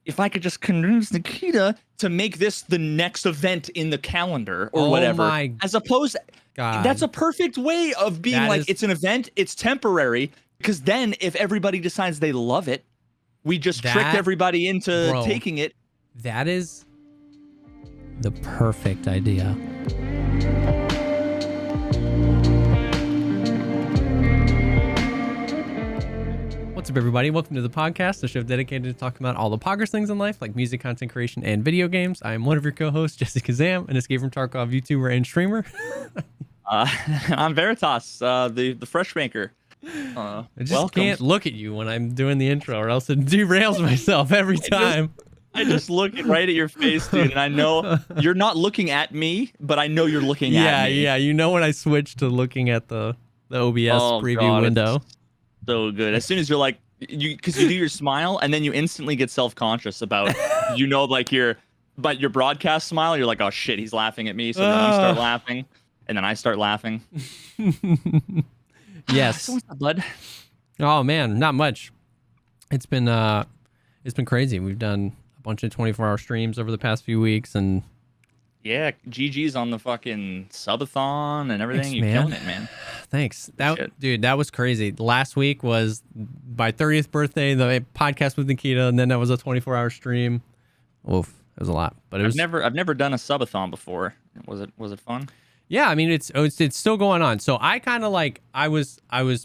if I could just convince Nikita to make this the next event in the calendar or whatever, as opposed, that's a perfect way of being it's an event, it's temporary, because then if everybody decides they love it, we just tricked everybody into taking it. That is the perfect idea. What's up, everybody? Welcome to the podcast, the show dedicated to talking about all the poggers things in life, like music, content creation, and video games. I am one of your co-hosts, JesseKazam, an Escape from Tarkov YouTuber and streamer. I'm Veritas, the fresh maker. I just can't look at you when I'm doing the intro, or else it derails myself every time. I just look right at your face, dude, and I know you're not looking at me, but I know you're looking at me. Yeah, you know when I switch to looking at the OBS preview window. So good. As soon as you're like, because you do your smile, and then you instantly get self-conscious about, like your broadcast smile. You're like, oh shit, he's laughing at me. So then you start laughing, and then I start laughing. Yes. So what's up, bud? Oh man, not much. It's been crazy. We've done a bunch of 24-hour streams over the past few weeks, and yeah, GG's on the fucking subathon and everything. You're killing it, man. Thanks. Dude, that was crazy. Last week was my 30th birthday, the podcast with Nikita, and then that was a 24-hour stream. Oof, it was a lot. But I've never done a subathon before. Was it fun? Yeah, I mean it's still going on. So I kind of I was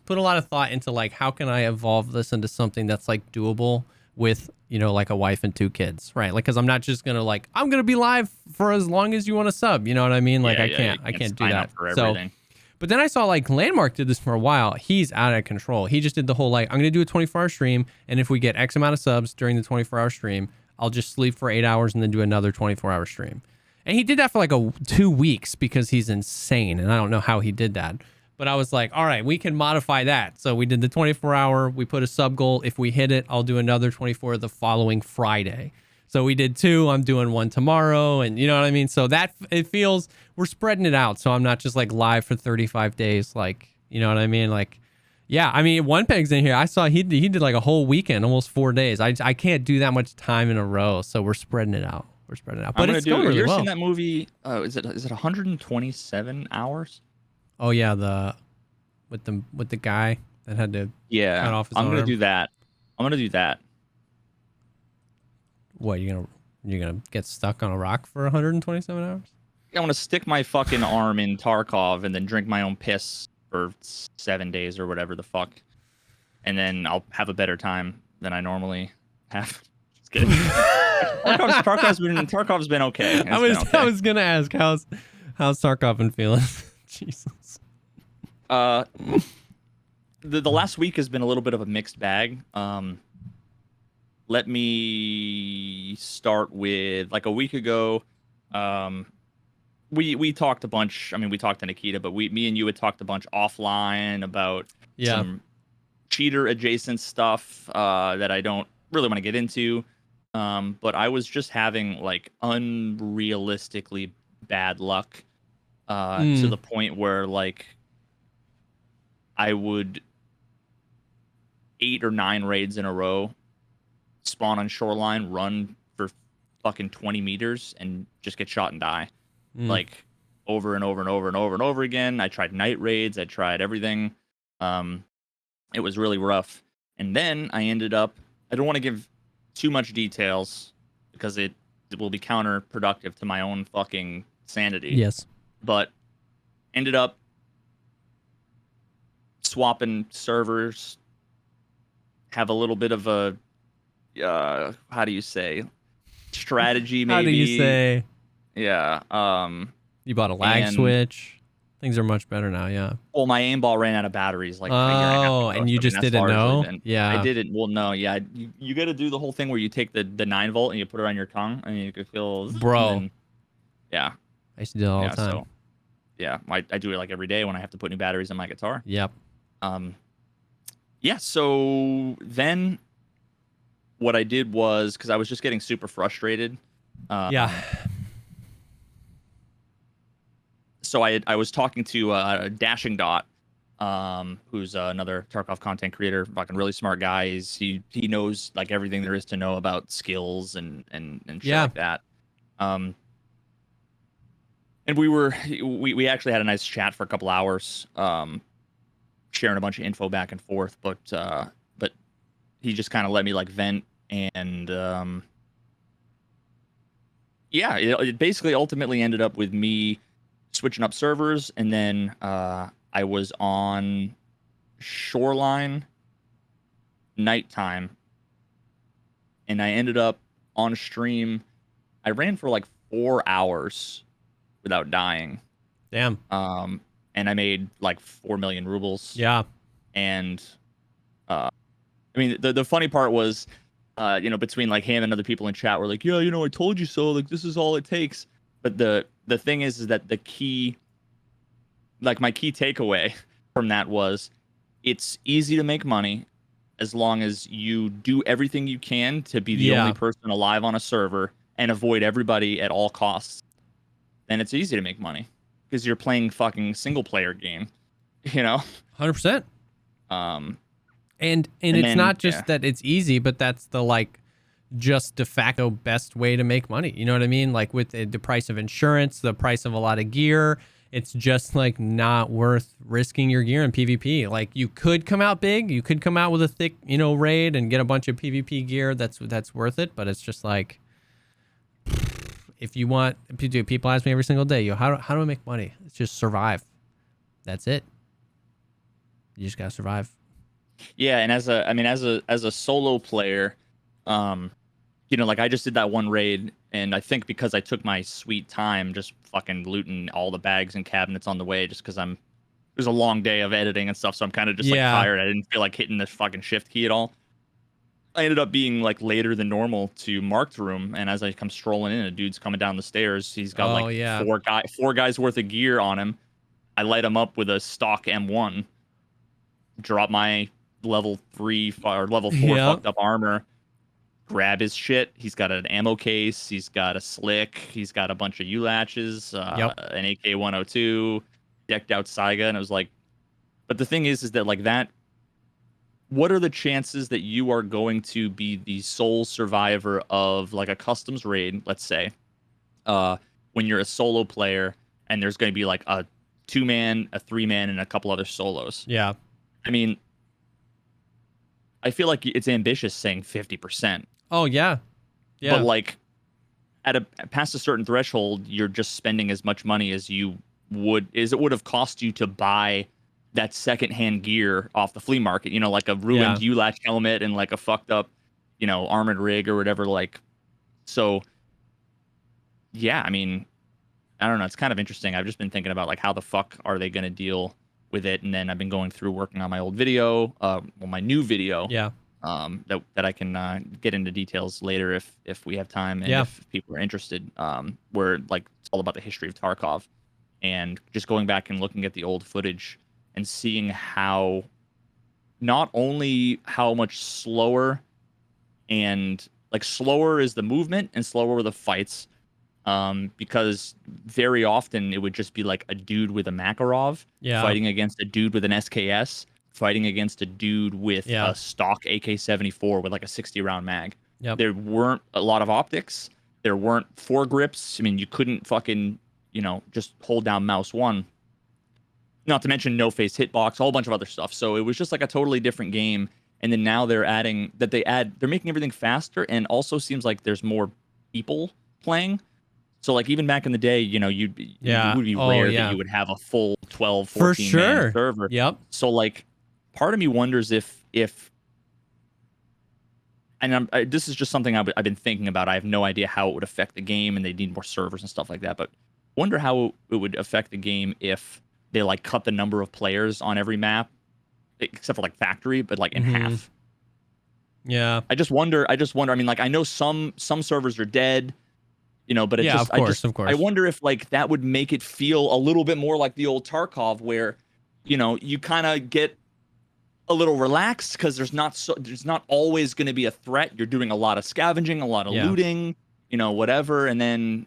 put a lot of thought into how can I evolve this into something that's doable with a wife and 2 kids, right? Because I'm not just gonna I'm gonna be live for as long as you want to sub. You know what I mean? I can't do that. For everything. But then I saw Landmark did this for a while. He's out of control. He just did the whole I'm gonna do a 24-hour stream, and if we get X amount of subs during the 24-hour stream, I'll just sleep for 8 hours and then do another 24-hour stream. And he did that for 2 weeks because he's insane, and I don't know how he did that. But I was like, all right, we can modify that. So we did the 24-hour. We put a sub goal. If we hit it, I'll do another 24 the following Friday. So we did 2. I'm doing 1 tomorrow, and you know what I mean? So that it feels we're spreading it out. So I'm not just live for 35 days. You know what I mean? Yeah, I mean, One Peg's in here. I saw he did a whole weekend, almost 4 days. I can't do that much time in a row. So we're spreading it out. But it's going really well. You ever seen that movie? Is it 127 hours? Oh yeah, with the guy that had to cut off his arm. I'm gonna do that. What, you're gonna get stuck on a rock for 127 hours? I want to stick my fucking arm in Tarkov and then drink my own piss for 7 days or whatever the fuck, and then I'll have a better time than I normally have. Just kidding. Tarkov's been okay. I was gonna ask how's Tarkov been feeling. Jesus. The last week has been a little bit of a mixed bag. Let me start with a week ago. We talked a bunch. I mean, we talked to Nikita, but me and you had talked a bunch offline about some cheater adjacent stuff that I don't really want to get into. But I was just having unrealistically bad luck to the point where I would 8 or 9 raids in a row, spawn on shoreline, run for fucking 20 meters, and just get shot and die. Over and over and over and over and over again. I tried night raids. I tried everything. It was really rough. And then I ended up, I don't want to give too much details because it will be counterproductive to my own fucking sanity. Yes. But ended up swapping servers, have a little bit of a how do you say, strategy maybe. How do you say? Yeah. You bought a lag switch. Things are much better now, yeah. Well, my aimball ran out of batteries a year and you just didn't know? Yeah. I didn't. Well, no, yeah. You got to do the whole thing where you take the 9 volt and you put it on your tongue and you could feel. Bro. Yeah. I used to do it all the time. So, yeah, I do it every day when I have to put new batteries in my guitar. Yep. Yeah, so then what I did was, because I was just getting super frustrated. So I was talking to Dashing Dot, who's another Tarkov content creator, fucking really smart guy. He knows like everything there is to know about skills and shit like that. And we actually had a nice chat for a couple hours, sharing a bunch of info back and forth. But he just kind of let me like vent, and yeah, it basically ultimately ended up with me switching up servers, and then I was on Shoreline nighttime, and I ended up on stream. I ran for like 4 hours without dying. Damn. And I made like 4 million rubles. Yeah. And I mean, the funny part was, between like him and other people in chat were like, yeah, I told you so. Like, this is all it takes. But the thing is that the key, like my key takeaway from that was, it's easy to make money as long as you do everything you can to be the only person alive on a server and avoid everybody at all costs. Then it's easy to make money because you're playing fucking single player game, 100%. And it's then, not just that it's easy, but that's the like just de facto best way to make money. You know what I mean? Like with the price of insurance, the price of a lot of gear, it's just like not worth risking your gear in PvP. Like you could come out big, you could come out with a thick, raid and get a bunch of PvP gear. That's worth it. But it's just like, if you want, people ask me every single day, how do I make money? It's just survive. That's it. You just gotta survive. Yeah, and as a solo player, like I just did that one raid, and I think because I took my sweet time just fucking looting all the bags and cabinets on the way, just because it was a long day of editing and stuff, so I'm kind of just like tired. I didn't feel like hitting the fucking shift key at all. I ended up being like later than normal to Marked Room, and as I come strolling in, a dude's coming down the stairs. He's got four guys worth of gear on him. I light him up with a stock M1, drop my level 3 or level 4 fucked up armor, grab his shit. He's got an ammo case, he's got a slick, he's got a bunch of U-latches, an AK-102, decked out Saiga, and it was like, but the thing is that like that, what are the chances that you are going to be the sole survivor of like a customs raid, let's say, when you're a solo player and there's going to be like a 2-man, a 3-man, and a couple other solos? Yeah. I mean, I feel like it's ambitious saying 50%. Oh, yeah. Yeah. But like past a certain threshold, you're just spending as much money as it would have cost you to buy that secondhand gear off the flea market, like a ruined U-latch helmet and like a fucked up, armored rig or whatever. Like, so yeah, I mean, I don't know. It's kind of interesting. I've just been thinking about like how the fuck are they going to deal with it, and then I've been going through working on my old video, my new video, that I can get into details later if we have time and if people are interested. Where like it's all about the history of Tarkov, and just going back and looking at the old footage and seeing how not only how much slower and like slower is the movement and slower are the fights. Because very often it would just be like a dude with a Makarov fighting against a dude with an SKS, fighting against a dude with a stock AK-74 with like a 60-round mag. Yep. There weren't a lot of optics. There weren't foregrips. I mean, you couldn't fucking, just hold down mouse 1. Not to mention no face hitbox, a whole bunch of other stuff. So it was just like a totally different game. And then now they're making everything faster, and also seems like there's more people playing. So like even back in the day, it would be rare that you would have a full 12, 14 man server. Yep. So like part of me wonders if and this is just something I've been thinking about. I have no idea how it would affect the game, and they need more servers and stuff like that. But wonder how it would affect the game if they like cut the number of players on every map, except for like factory, but like in half. Yeah. I just wonder. I mean, like I know some servers are dead. But of course. I wonder if like that would make it feel a little bit more like the old Tarkov, where, you kind of get a little relaxed because there's not always going to be a threat. You're doing a lot of scavenging, a lot of looting, whatever, and then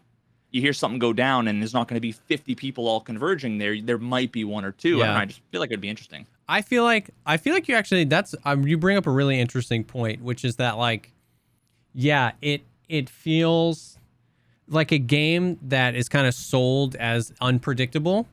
you hear something go down and there's not going to be 50 people all converging there. There might be one or two. Yeah. I don't know, I just feel like it'd be interesting. I feel like you actually, that's, you bring up a really interesting point, which is that like, yeah, it feels like a game that is kind of sold as unpredictable.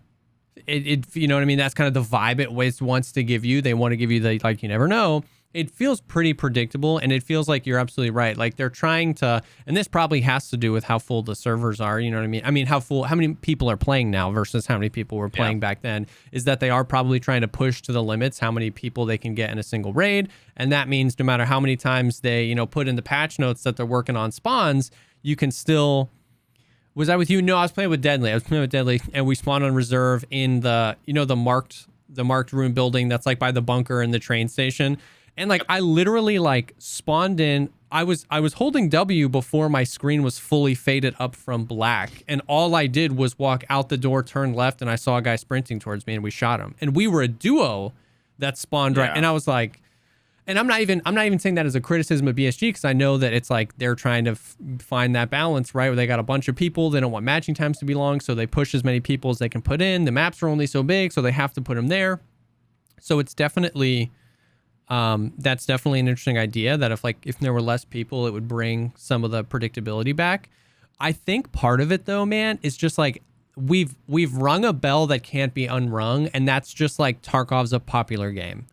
It you know what I mean? That's kind of the vibe it wants to give you. They want to give you the, like, you never know. It feels pretty predictable, and it feels like you're absolutely right. Like they're trying to, and this probably has to do with how full the servers are. You know what I mean? I mean, how many people are playing now versus how many people were playing back then, is that they are probably trying to push to the limits how many people they can get in a single raid. And that means no matter how many times they, you know, put in the patch notes that they're working on spawns, you can still. Was I with you? No, I was playing with Deadly. And we spawned on reserve in the, you know, the marked room building that's like by the bunker and the train station. And like I literally like spawned in. I was holding W before my screen was fully faded up from black, and all I did was walk out the door, turn left, and I saw a guy sprinting towards me, and we shot him. And we were a duo that spawned right. And I was like, and I'm not even saying that as a criticism of BSG, because I know that it's like they're trying to find that balance, right? Where they got a bunch of people, they don't want matching times to be long, so they push as many people as they can put in. The maps are only so big, so they have to put them there. So it's definitely. That's definitely an interesting idea, that if there were less people, it would bring some of the predictability back. I think part of it though, man, is just like we've rung a bell that can't be unrung, and that's just like Tarkov's a popular game.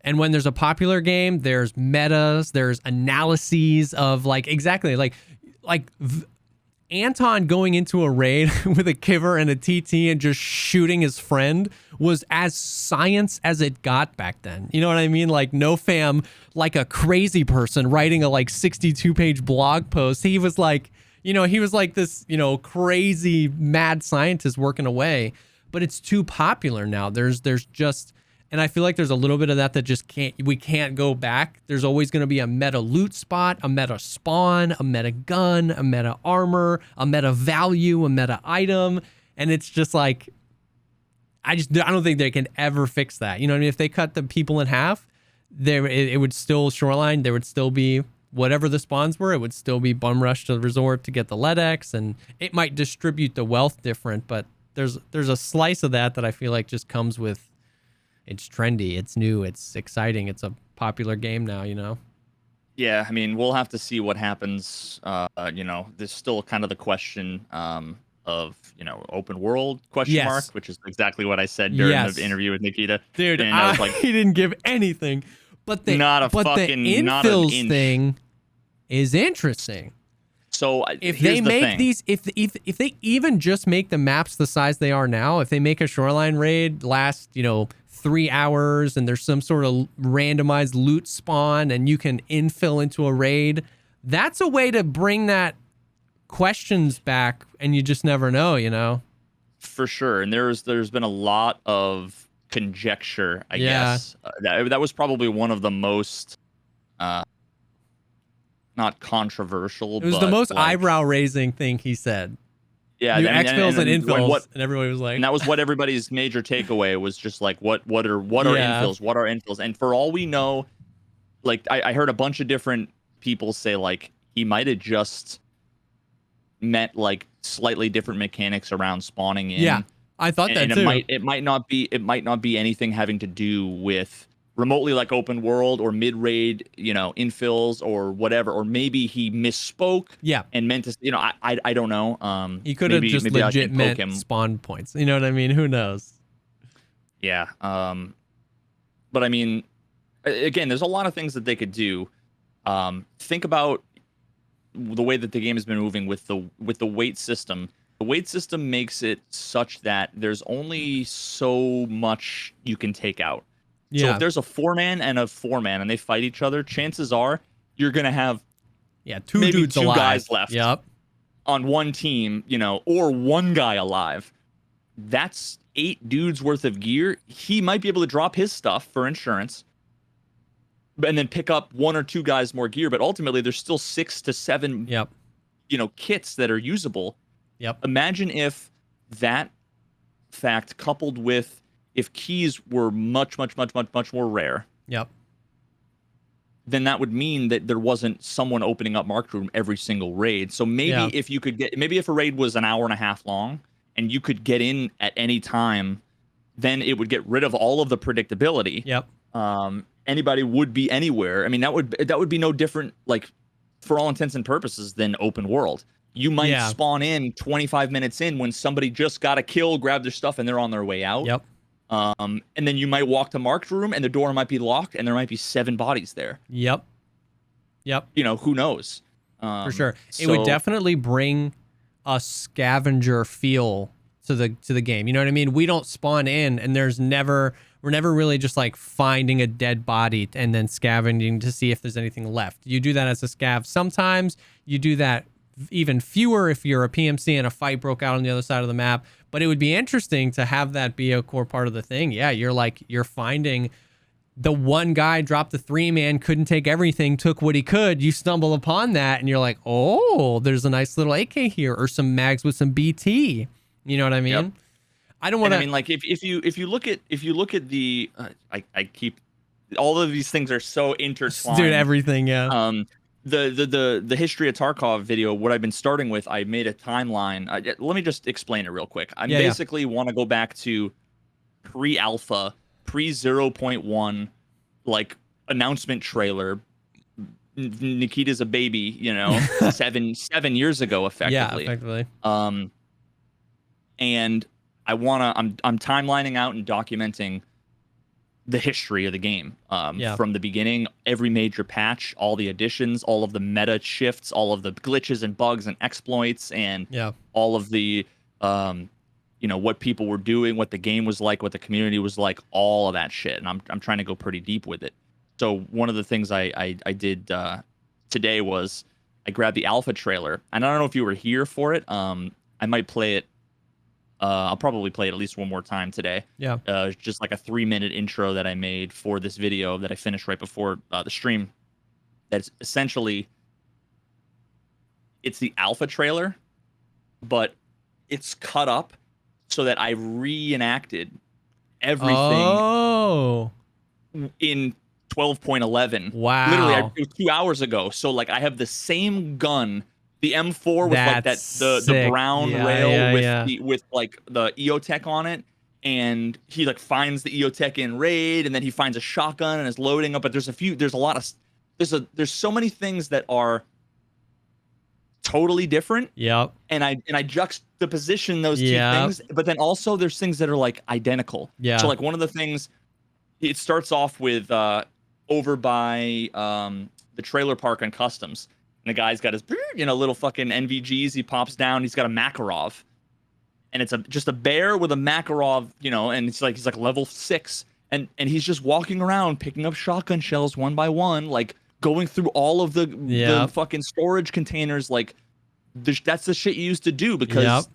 And when there's a popular game, there's metas, there's analyses of like exactly like Anton going into a raid with a kiver and a TT and just shooting his friend was as science as it got back then. You know what I mean? Like no fam, like a crazy person writing a like 62-page blog post. He was like, you know, he was like this, you know, crazy mad scientist working away. But it's too popular now. There's just, and I feel like there's a little bit of that just we can't go back. There's always going to be a meta loot spot, a meta spawn, a meta gun, a meta armor, a meta value, a meta item. And it's just like, I don't think they can ever fix that. You know what I mean? If they cut the people in half, it would still shoreline. There would still be whatever the spawns were. It would still be bum rush to the resort to get the LEDX, and it might distribute the wealth different, but there's a slice of that I feel like just comes with, it's trendy, it's new, it's exciting, it's a popular game now, you know? Yeah, I mean, we'll have to see what happens. You know, there's still kind of the question of, you know, open world question mark, which is exactly what I said during the interview with Nikita. Dude, and I was like, he didn't give anything. But the infills thing is interesting. So if they make these, if they even just make the maps the size they are now, if they make a shoreline raid last, you know, 3 hours, and there's some sort of randomized loot spawn, and you can infill into a raid, that's a way to bring that questions back, and you just never know, you know? For sure. And there's been a lot of conjecture, I guess. That was probably one of the most not controversial. It was the most eyebrow-raising thing he said. Yeah, exfills and infills, and everybody was like, and that was what everybody's major takeaway was, just like what are infills, what are infills, and for all we know, like I heard a bunch of different people say like he might have just meant like slightly different mechanics around spawning in. Yeah, I thought that too. It might not be anything having to do with remotely like open world or mid raid, you know, infills or whatever, or maybe he misspoke. Yeah, and meant to, you know, I don't know. He could have just legit meant spawn points. You know what I mean? Who knows? Yeah. But I mean, again, there's a lot of things that they could do. Think about the way that the game has been moving with the weight system. The weight system makes it such that there's only so much you can take out. So if there's a 4-man and a 4-man and they fight each other, chances are you're going to have two guys left on one team, you know, or one guy alive. That's 8 dudes worth of gear. He might be able to drop his stuff for insurance and then pick up 1 or 2 guys more gear. But ultimately, there's still 6 to 7, you know, kits that are usable. Imagine if that fact coupled with if keys were much more rare. then that would mean that there wasn't someone opening up marked room every single raid. So maybe if you could maybe if a raid was an hour and a half long and you could get in at any time, then it would get rid of all of the predictability. Yep. Anybody would be anywhere. I mean, that would be no different, like, for all intents and purposes, than open world. You might spawn in 25 minutes in when somebody just got a kill, grab their stuff, and they're on their way out. Yep. And then you might walk to marked room and the door might be locked and there might be 7 bodies there. Yep. You know, who knows? For sure. It would definitely bring a scavenger feel to the game. You know what I mean? We don't spawn in and we're never really just like finding a dead body and then scavenging to see if there's anything left. You do that as a scav sometimes. You do that even fewer if you're a PMC and a fight broke out on the other side of the map. But it would be interesting to have that be a core part of the thing. Yeah, you're finding the one guy dropped the 3-man, couldn't take everything, took what he could. You stumble upon that and you're like, oh, there's a nice little AK here or some mags with some BT. You know what I mean? Yep. I don't want to. I mean, like if you look at the I keep all of these things are so intertwined. Dude, everything, yeah. The history of Tarkov video, what I've been starting with, I made a timeline. Let me just explain it real quick. I basically want to go back to pre-alpha, pre-0.1, like announcement trailer. Nikita's a baby, you know, 7 years ago, effectively. Yeah, effectively. And I'm timelining out and documenting the history of the game from the beginning, every major patch, all the additions, all of the meta shifts, all of the glitches and bugs and exploits, and all of the what people were doing, what the game was like, what the community was like, all of that shit. And I'm trying to go pretty deep with it. So one of the things I did today was I grabbed the alpha trailer, and I don't know if you were here for it. I might play it. I'll probably play it at least one more time today. Yeah. Just like a 3-minute intro that I made for this video that I finished right before the stream. That's essentially, it's the alpha trailer, but it's cut up so that I reenacted everything in 12.11. Wow. Literally, it was 2 hours ago. So like I have the same gun, the M4 with like that the brown rail with like the EOTech on it, and he like finds the EOTech in raid, and then he finds a shotgun and is loading up. But there's so many things that are totally different. Yep. And I juxtaposition those two things, but then also there's things that are like identical. Yeah. So like one of the things, it starts off with over by the trailer park on customs. And the guy's got his, little fucking NVGs. He pops down. He's got a Makarov, and it's just a bear with a Makarov, and it's like he's like level 6, and he's just walking around picking up shotgun shells one by one, like going through all of the fucking storage containers. Like that's the shit you used to do because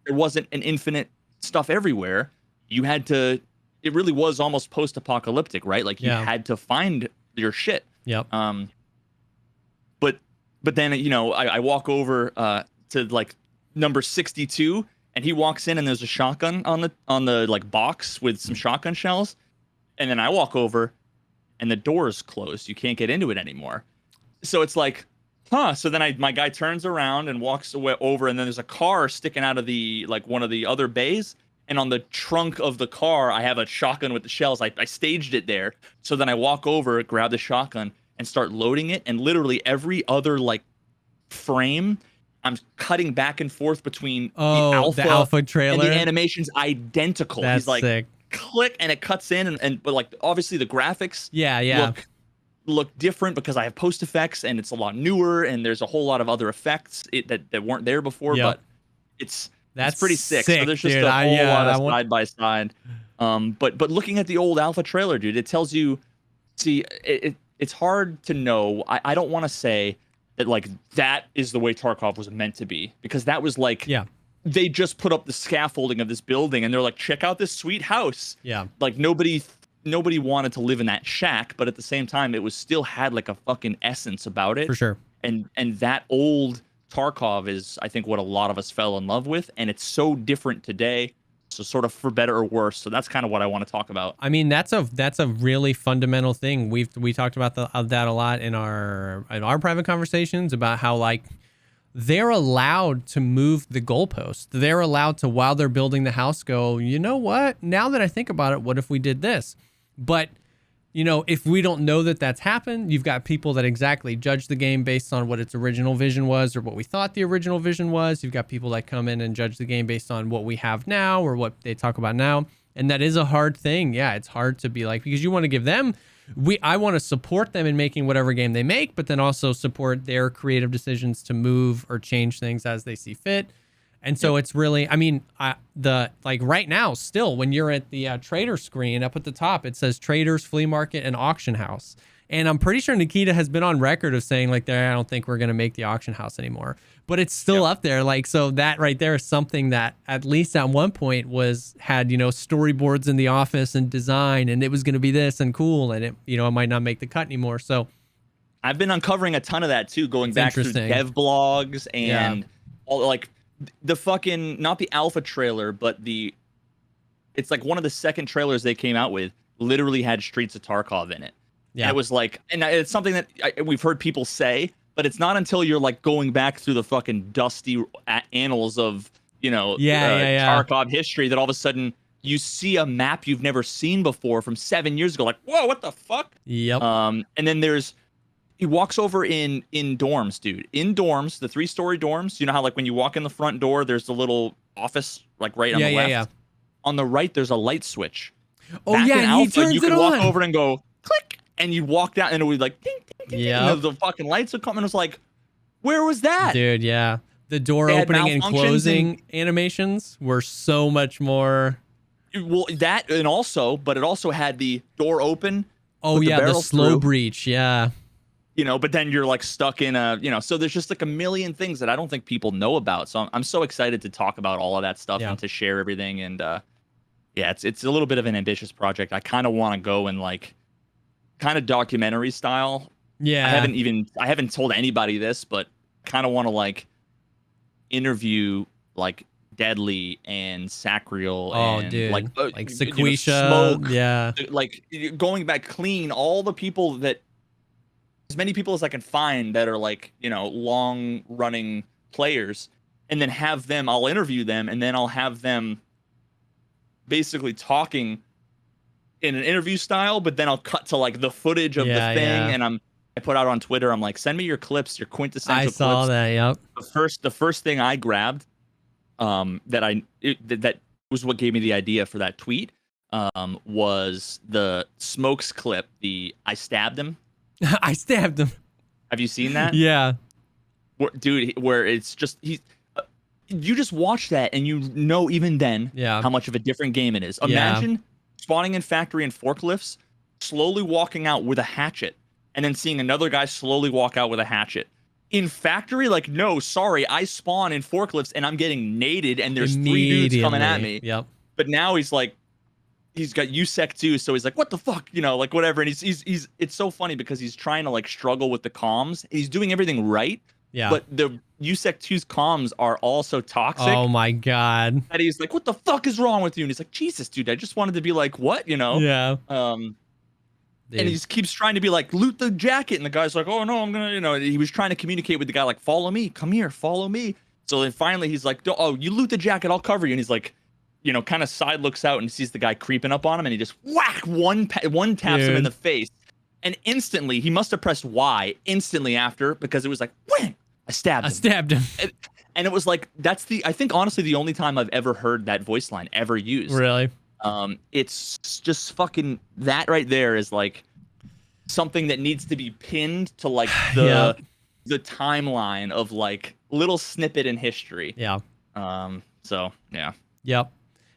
there wasn't an infinite stuff everywhere. You had to. It really was almost post-apocalyptic, right? Like you had to find your shit. Yep. But then, I walk over to like number 62, and he walks in, and there's a shotgun on the like box with some shotgun shells. And then I walk over, and the door is closed. You can't get into it anymore. So it's like, huh. So then my guy turns around and walks away over, and then there's a car sticking out of the like one of the other bays. And on the trunk of the car, I have a shotgun with the shells. I staged it there. So then I walk over, grab the shotgun, and start loading it, and literally every other like frame, I'm cutting back and forth between the alpha trailer, and the animation's identical. That's He's like, sick. Click, and it cuts in, but like obviously the graphics look different because I have post effects, and it's a lot newer, and there's a whole lot of other effects that weren't there before. But it's pretty sick. So there's just a whole lot of side by side. But looking at the old alpha trailer, dude, it tells you. See, it's hard to know. I don't want to say that like that is the way Tarkov was meant to be, because that was like they just put up the scaffolding of this building and they're like, check out this sweet house. Yeah. Like nobody wanted to live in that shack, but at the same time it was still had like a fucking essence about it. For sure. And that old Tarkov is, I think, what a lot of us fell in love with, and it's so different today. So sort of for better or worse. So that's kind of what I want to talk about. I mean, that's a really fundamental thing. We talked about that a lot in our private conversations about how like they're allowed to move the goalpost. They're allowed to, while they're building the house, go, you know what? Now that I think about it, what if we did this? But you know, if we don't know that that's happened, you've got people that exactly judge the game based on what its original vision was or what we thought the original vision was. You've got people that come in and judge the game based on what we have now or what they talk about now. And that is a hard thing. Yeah, it's hard to be like, because you want to give them, I want to support them in making whatever game they make, but then also support their creative decisions to move or change things as they see fit. And so it's really, I mean, like right now, still, when you're at the trader screen up at the top, it says traders, flea market, and auction house. And I'm pretty sure Nikita has been on record of saying like, I don't think we're going to make the auction house anymore. But it's still up there. Like, so that right there is something that at least at one point had, you know, storyboards in the office and design, and it was going to be this and cool. And it, you know, it might not make the cut anymore. So I've been uncovering a ton of that too, going back through dev blogs and all like, the fucking, not the alpha trailer, but it's like one of the second trailers they came out with literally had Streets of Tarkov in it. Yeah. And it was like, and it's something that we've heard people say, but it's not until you're like going back through the fucking dusty annals of, you know, Tarkov history that all of a sudden you see a map you've never seen before from 7 years ago. Like, whoa, what the fuck? Yep. And then he walks over in dorms, dude. In dorms, the 3-story dorms. You know how like when you walk in the front door, there's a little office like right on the left. Yeah. On the right, there's a light switch. Oh back in Alpha, you can walk over and go click, and you walk down, and it would like ding, ding, ding, and the fucking lights would come, and it was like, where was that, dude? Yeah, the door opening and closing animations were so much more. Well, that and also, but it also had the door open. Oh yeah, the slow breach. Yeah. You know, but then you're like stuck in so there's just like a million things that I don't think people know about. So I'm so excited to talk about all of that stuff and to share everything. And it's a little bit of an ambitious project. I kind of want to go in like kind of documentary style. Yeah. I haven't told anybody this, but kind of want to like interview like Deadly and Sacriel and like Sequisha, Smoke. Yeah. Like going back clean, all the people that, as many people as I can find that are like, you know, long running players, and then have them, I'll interview them, and then I'll have them basically talking in an interview style, but then I'll cut to like the footage of the thing. And I put out on Twitter, I'm like, send me your clips, your quintessential clips. I saw that. Yep. The first thing I grabbed, that was what gave me the idea for that tweet, was the Smokes clip, I stabbed him. I stabbed him. Have you seen that? Yeah. Where it's just you just watch that and you know even then how much of a different game it is. Imagine spawning in factory and forklifts, slowly walking out with a hatchet, and then seeing another guy slowly walk out with a hatchet. In factory, like, no, sorry, I spawn in forklifts and I'm getting naded and there's 3 dudes coming at me. Yep. But now he's like, he's got USEC too, so he's like, what the fuck, you know, like whatever. And he's it's so funny because he's trying to like struggle with the comms. He's doing everything right. Yeah. But the USEC 2's comms are also toxic. Oh my god. And he's like, what the fuck is wrong with you? And he's like, Jesus, dude, I just wanted to be like, what, you know? Yeah. And he just keeps trying to be like, loot the jacket. And the guy's like, oh no, I'm gonna, you know, he was trying to communicate with the guy like, follow me, come here, follow me. So then finally he's like, oh, you loot the jacket, I'll cover you. And he's like, you know, kind of side looks out and sees the guy creeping up on him, and he just one taps him in the face, and instantly he must have pressed Y instantly after, because it was like, wham, I stabbed him. And it was like, I think honestly the only time I've ever heard that voice line ever used. Really? It's just fucking, that right there is like something that needs to be pinned to like the timeline of like little snippet in history. Yeah. So yeah. Yep.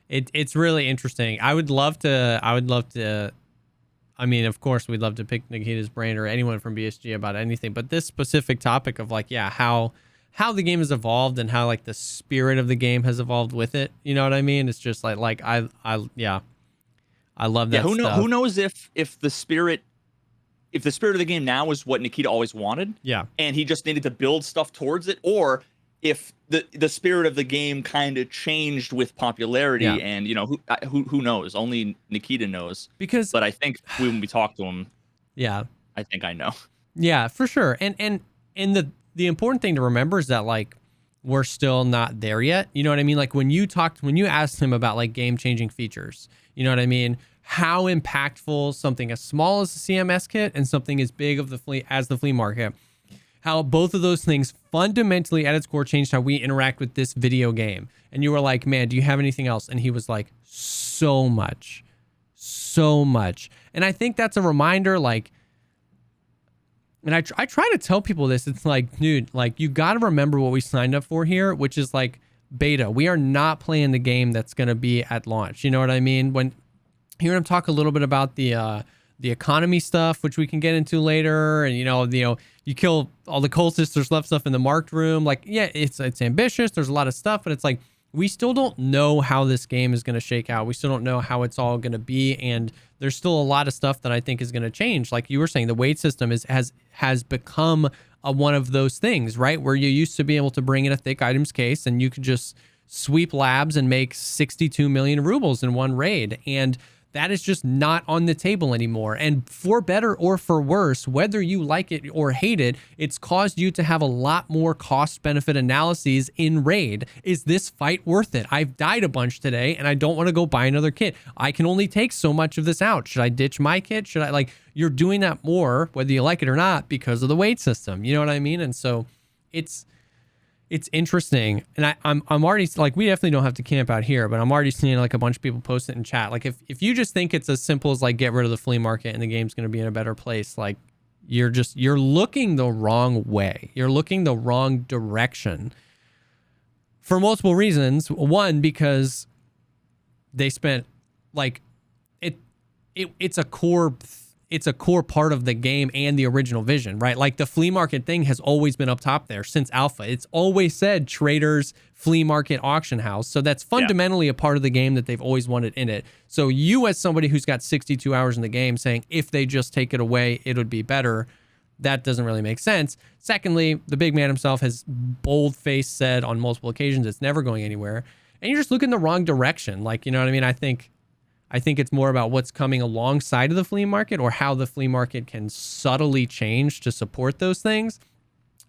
It's really interesting. I would love to, I mean, of course, we'd love to pick Nikita's brain or anyone from BSG about anything, but this specific topic of like, how the game has evolved and how like the spirit of the game has evolved with it. You know what I mean? It's just like I love that. Yeah, who knows if the spirit of the game now is what Nikita always wanted. Yeah. And he just needed to build stuff towards it, or if the spirit of the game kind of changed with popularity, Yeah. and who knows? Only Nikita knows. Because But I think when we talk to him, yeah. I think I know. Yeah, for sure. And the important thing to remember is that like we're still not there yet. You know what I mean? Like when you asked him about like game-changing features, you know what I mean? How impactful something as small as the CMS kit and something as big of the flea market, how both of those things fundamentally at its core changed how we interact with this video game. And you were like, man, do you have anything else? And he was like, so much. And I think that's a reminder, like, and I try to tell people this. It's like, dude, like you got to remember what we signed up for here, which is like beta. We are not playing the game that's going to be at launch. You know what I mean? When hearing him talk a little bit about the economy stuff, which we can get into later, and you kill all the cultists, there's left stuff in the marked room. Like, yeah, it's ambitious. There's a lot of stuff, but it's like we still don't know how this game is going to shake out. We still don't know how it's all going to be, and there's still a lot of stuff that I think is going to change. Like you were saying, the weight system has become one of those things, right? Where you used to be able to bring in a thick items case and you could just sweep labs and make 62 million rubles in one raid. And that is just not on the table anymore. And for better or for worse, whether you like it or hate it, it's caused you to have a lot more cost benefit analyses in raid. Is this fight worth it? I've died a bunch today and I don't want to go buy another kit. I can only take so much of this out. Should I ditch my kit? Should I you're doing that more, whether you like it or not, because of the weight system. You know what I mean? And so it's interesting, and I'm already like, we definitely don't have to camp out here, but I'm already seeing like a bunch of people post it in chat. Like if you just think it's as simple as like get rid of the flea market and the game's going to be in a better place, like you're looking the wrong way. You're looking the wrong direction for multiple reasons. One, because they spent like it's a core part of the game and the original vision, right? Like the flea market thing has always been up top there since alpha. It's always said traders, flea market, auction house. So that's fundamentally a part of the game that they've always wanted in it. So you, as somebody who's got 62 hours in the game, saying if they just take it away, it would be better, that doesn't really make sense. Secondly, the big man himself has bold-faced said on multiple occasions it's never going anywhere. And you're just looking the wrong direction. Like, you know what I mean? I think it's more about what's coming alongside of the flea market or how the flea market can subtly change to support those things.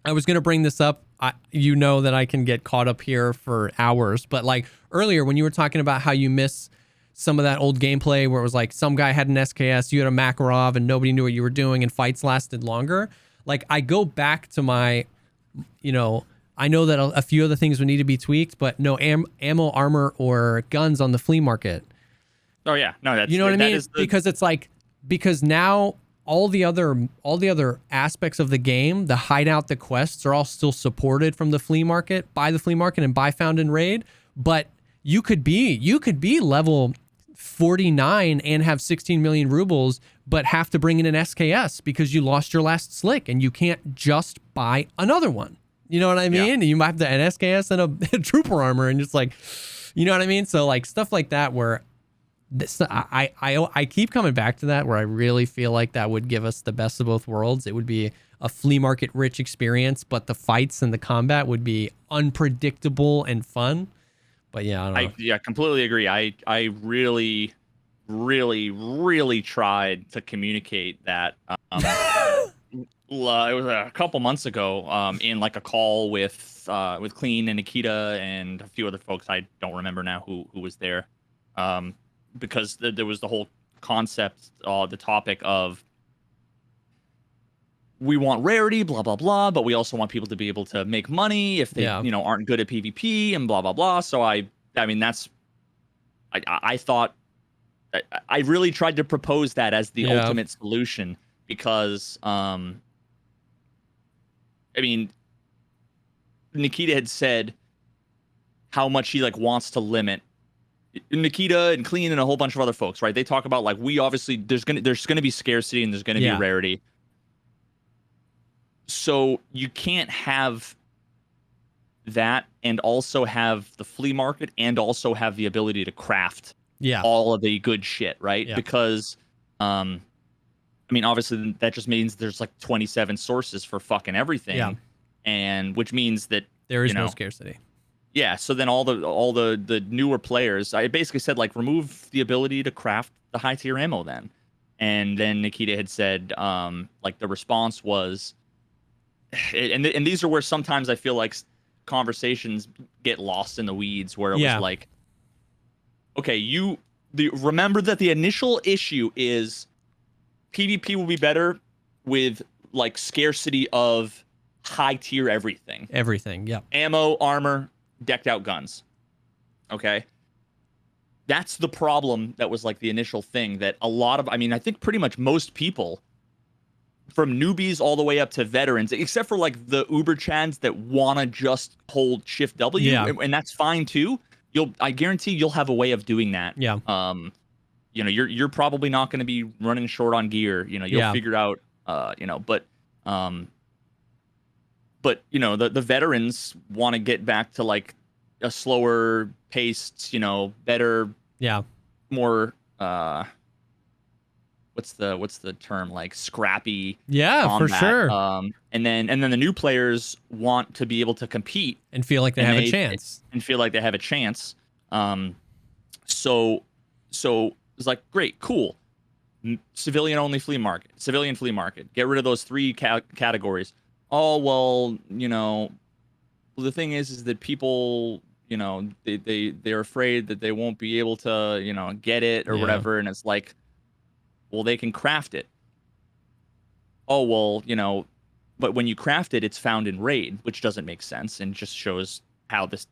I was going to bring this up. You know that I can get caught up here for hours, but like earlier when you were talking about how you miss some of that old gameplay where it was like some guy had an SKS, you had a Makarov, and nobody knew what you were doing and fights lasted longer. Like I go back to my, I know that a few other things would need to be tweaked, but no ammo, armor, or guns on the flea market. Oh yeah, no, that's you know what I mean? Because it's like now all the other aspects of the game, the hideout, the quests are all still supported from the flea market, by the flea market, and by found in raid. But you could be level 49 and have 16 million rubles, but have to bring in an SKS because you lost your last slick and you can't just buy another one. You know what I mean? Yeah. You might have an SKS and a trooper armor, and it's like, you know what I mean? So like stuff like that where. I keep coming back to that where I really feel like that would give us the best of both worlds. It would be a flea market rich experience, but the fights and the combat would be unpredictable and fun. But yeah, I don't know. Completely agree. I really, really, really tried to communicate that. It was a couple months ago in like a call with Clean and Nikita and a few other folks. I don't remember now who was there. Because there was the whole concept, the topic of we want rarity, blah, blah, blah, but we also want people to be able to make money if they, aren't good at PvP and blah, blah, blah. So I thought I really tried to propose that as the ultimate solution because, Nikita had said how much he like wants to limit Nikita and Clean and a whole bunch of other folks, right? They talk about like we obviously there's gonna be scarcity and there's gonna be rarity. So you can't have that and also have the flea market and also have the ability to craft all of the good shit, right? Yeah. Because obviously that just means there's like 27 sources for fucking everything. Yeah. And which means that There is you no know? scarcity. Yeah, so then all the newer players, I basically said like remove the ability to craft the high tier ammo then. And then Nikita had said like the response was and these are where sometimes I feel like conversations get lost in the weeds where it was like, okay, remember that the initial issue is PvP will be better with like scarcity of high tier everything. Yep. Ammo, armor, decked out guns. Okay. That's the problem that was like the initial thing that a lot of, I mean, I think pretty much most people from newbies all the way up to veterans, except for like the Uber Chads that want to just hold Shift W, and that's fine too. I guarantee you'll have a way of doing that. Yeah. You know, you're probably not going to be running short on gear. You know, you'll figure out, you know, but you know, the veterans want to get back to like a slower paced, you know, better, more, what's the term, like scrappy combat. For sure. And then the new players want to be able to compete and feel like they have a chance. So it's like, great, cool. Civilian flea market. Get rid of those three categories. Oh, well, you know, the thing is that people, you know, they're afraid that they won't be able to, you know, get it or whatever. And it's like, well, they can craft it. Oh, well, you know, but when you craft it, it's found in raid, which doesn't make sense and just shows how this,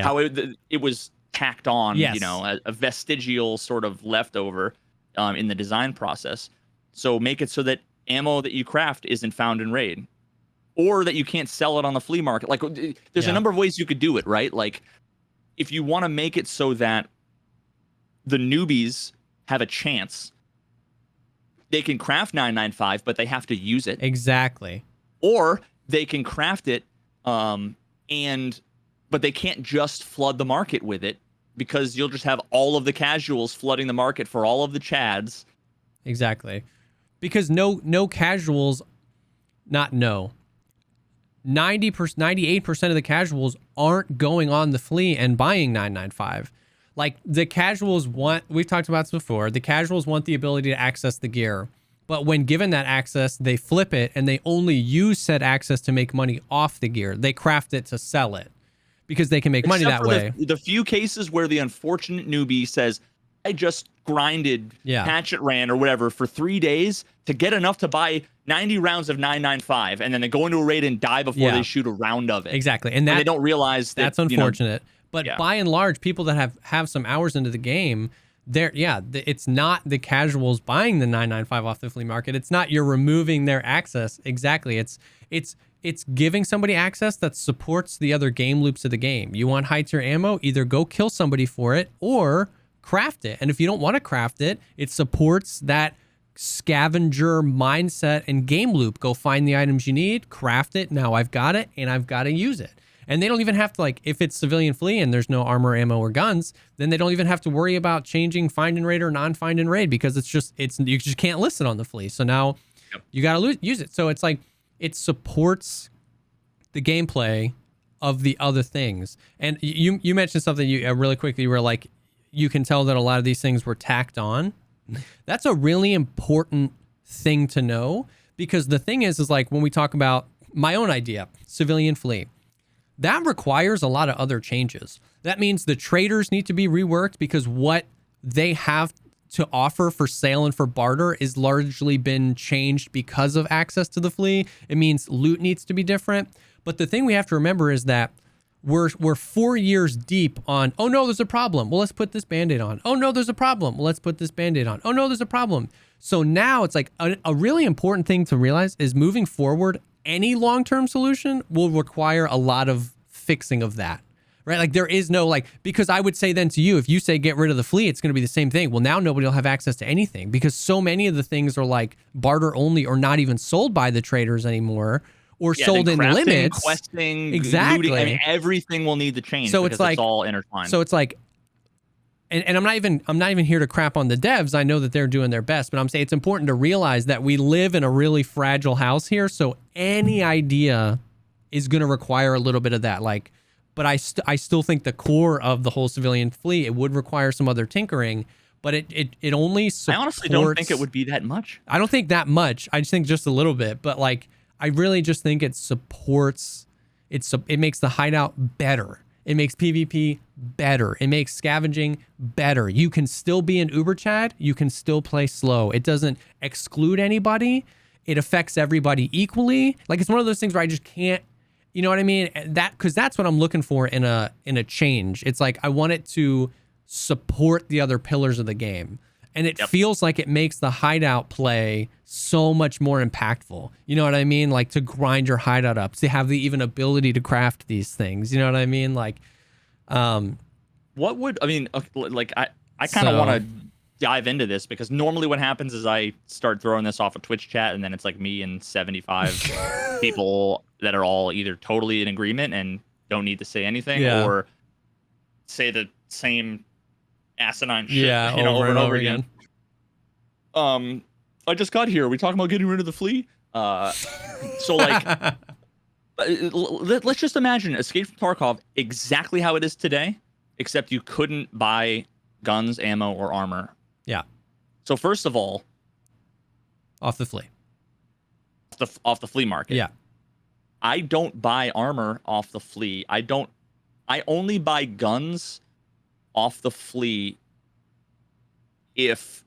how it was tacked on, you know, a vestigial sort of leftover in the design process. So make it so that ammo that you craft isn't found in raid, or that you can't sell it on the flea market. Like, there's a number of ways you could do it, right? Like, if you want to make it so that the newbies have a chance, they can craft 995, but they have to use it. Exactly. Or they can craft it, but they can't just flood the market with it, because you'll just have all of the casuals flooding the market for all of the chads. Exactly. Because no casuals, 98% of the casuals aren't going on the flea and buying 995. Like, the casuals we've talked about this before, the casuals want the ability to access the gear. But when given that access, they flip it and they only use said access to make money off the gear. They craft it to sell it because they can make money that way. The few cases where the unfortunate newbie says, I just grinded Hatchet Ran or whatever for 3 days to get enough to buy 90 rounds of 995, and then they go into a raid and die before they shoot a round of it. Exactly. And they don't realize that, that's unfortunate. You know, but by and large, people that have some hours into the game, it's not the casuals buying the 995 off the flea market. It's not you're removing their access. Exactly. It's giving somebody access that supports the other game loops of the game. You want high tier ammo, either go kill somebody for it or craft it. And if you don't want to craft it, it supports that scavenger mindset and game loop. Go find the items you need, craft it. Now I've got it and I've got to use it. And they don't even have to, like, if it's civilian flea and there's no armor, ammo, or guns, then they don't even have to worry about changing find and raid or non-find and raid, because you just can't list it on the flea. So now you got to use it. So it's like, it supports the gameplay of the other things. And you mentioned something really quickly where, like, you can tell that a lot of these things were tacked on. That's a really important thing to know, because the thing is like, when we talk about my own idea, civilian flea, that requires a lot of other changes. That means the traders need to be reworked, because what they have to offer for sale and for barter is largely been changed because of access to the flea. It means loot needs to be different. But the thing we have to remember is that we're 4 years deep on, oh no, there's a problem. Well, let's put this Band-Aid on. Oh no, there's a problem. Well, let's put this Band-Aid on. Oh no, there's a problem. So now it's like a really important thing to realize is, moving forward, any long-term solution will require a lot of fixing of that, right? Like, there is no, like, because I would say then to you, if you say get rid of the flea, it's going to be the same thing. Well, now nobody will have access to anything, because so many of the things are like barter only, or not even sold by the traders anymore, or sold in crafting, limits. Questing, exactly. looting, I mean, everything will need to change. So it's like, it's all intertwined. So it's like, and I'm not even here to crap on the devs. I know that they're doing their best, but I'm saying it's important to realize that we live in a really fragile house here. So any idea is going to require a little bit of that. Like, but I still think the core of the whole civilian fleet, it would require some other tinkering, but it only supports. I honestly don't think it would be that much. I don't think that much. I just think just a little bit, but like, I really just think it supports, it makes the hideout better. It makes PvP better. It makes scavenging better. You can still be an Uber Chad. You can still play slow. It doesn't exclude anybody. It affects everybody equally. Like, it's one of those things where I just can't, you know what I mean? Because that's what I'm looking for in a change. It's like, I want it to support the other pillars of the game. And it feels like it makes the hideout play so much more impactful. You know what I mean? Like, to grind your hideout up, to have the even ability to craft these things. You know what I mean? Like, what would, I mean, like, I kind of want to dive into this, because normally what happens is I start throwing this off a Twitch chat, and then it's like me and 75 people that are all either totally in agreement and don't need to say anything, or say the same asinine shit, over and over again. I just got here. Are we talking about getting rid of the Flea? So like, let's just imagine Escape from Tarkov exactly how it is today, except you couldn't buy guns, ammo, or armor. Yeah. So first of all, off the Flea. Off the flea market. Yeah. I don't buy armor off the Flea. I only buy guns off the Flea if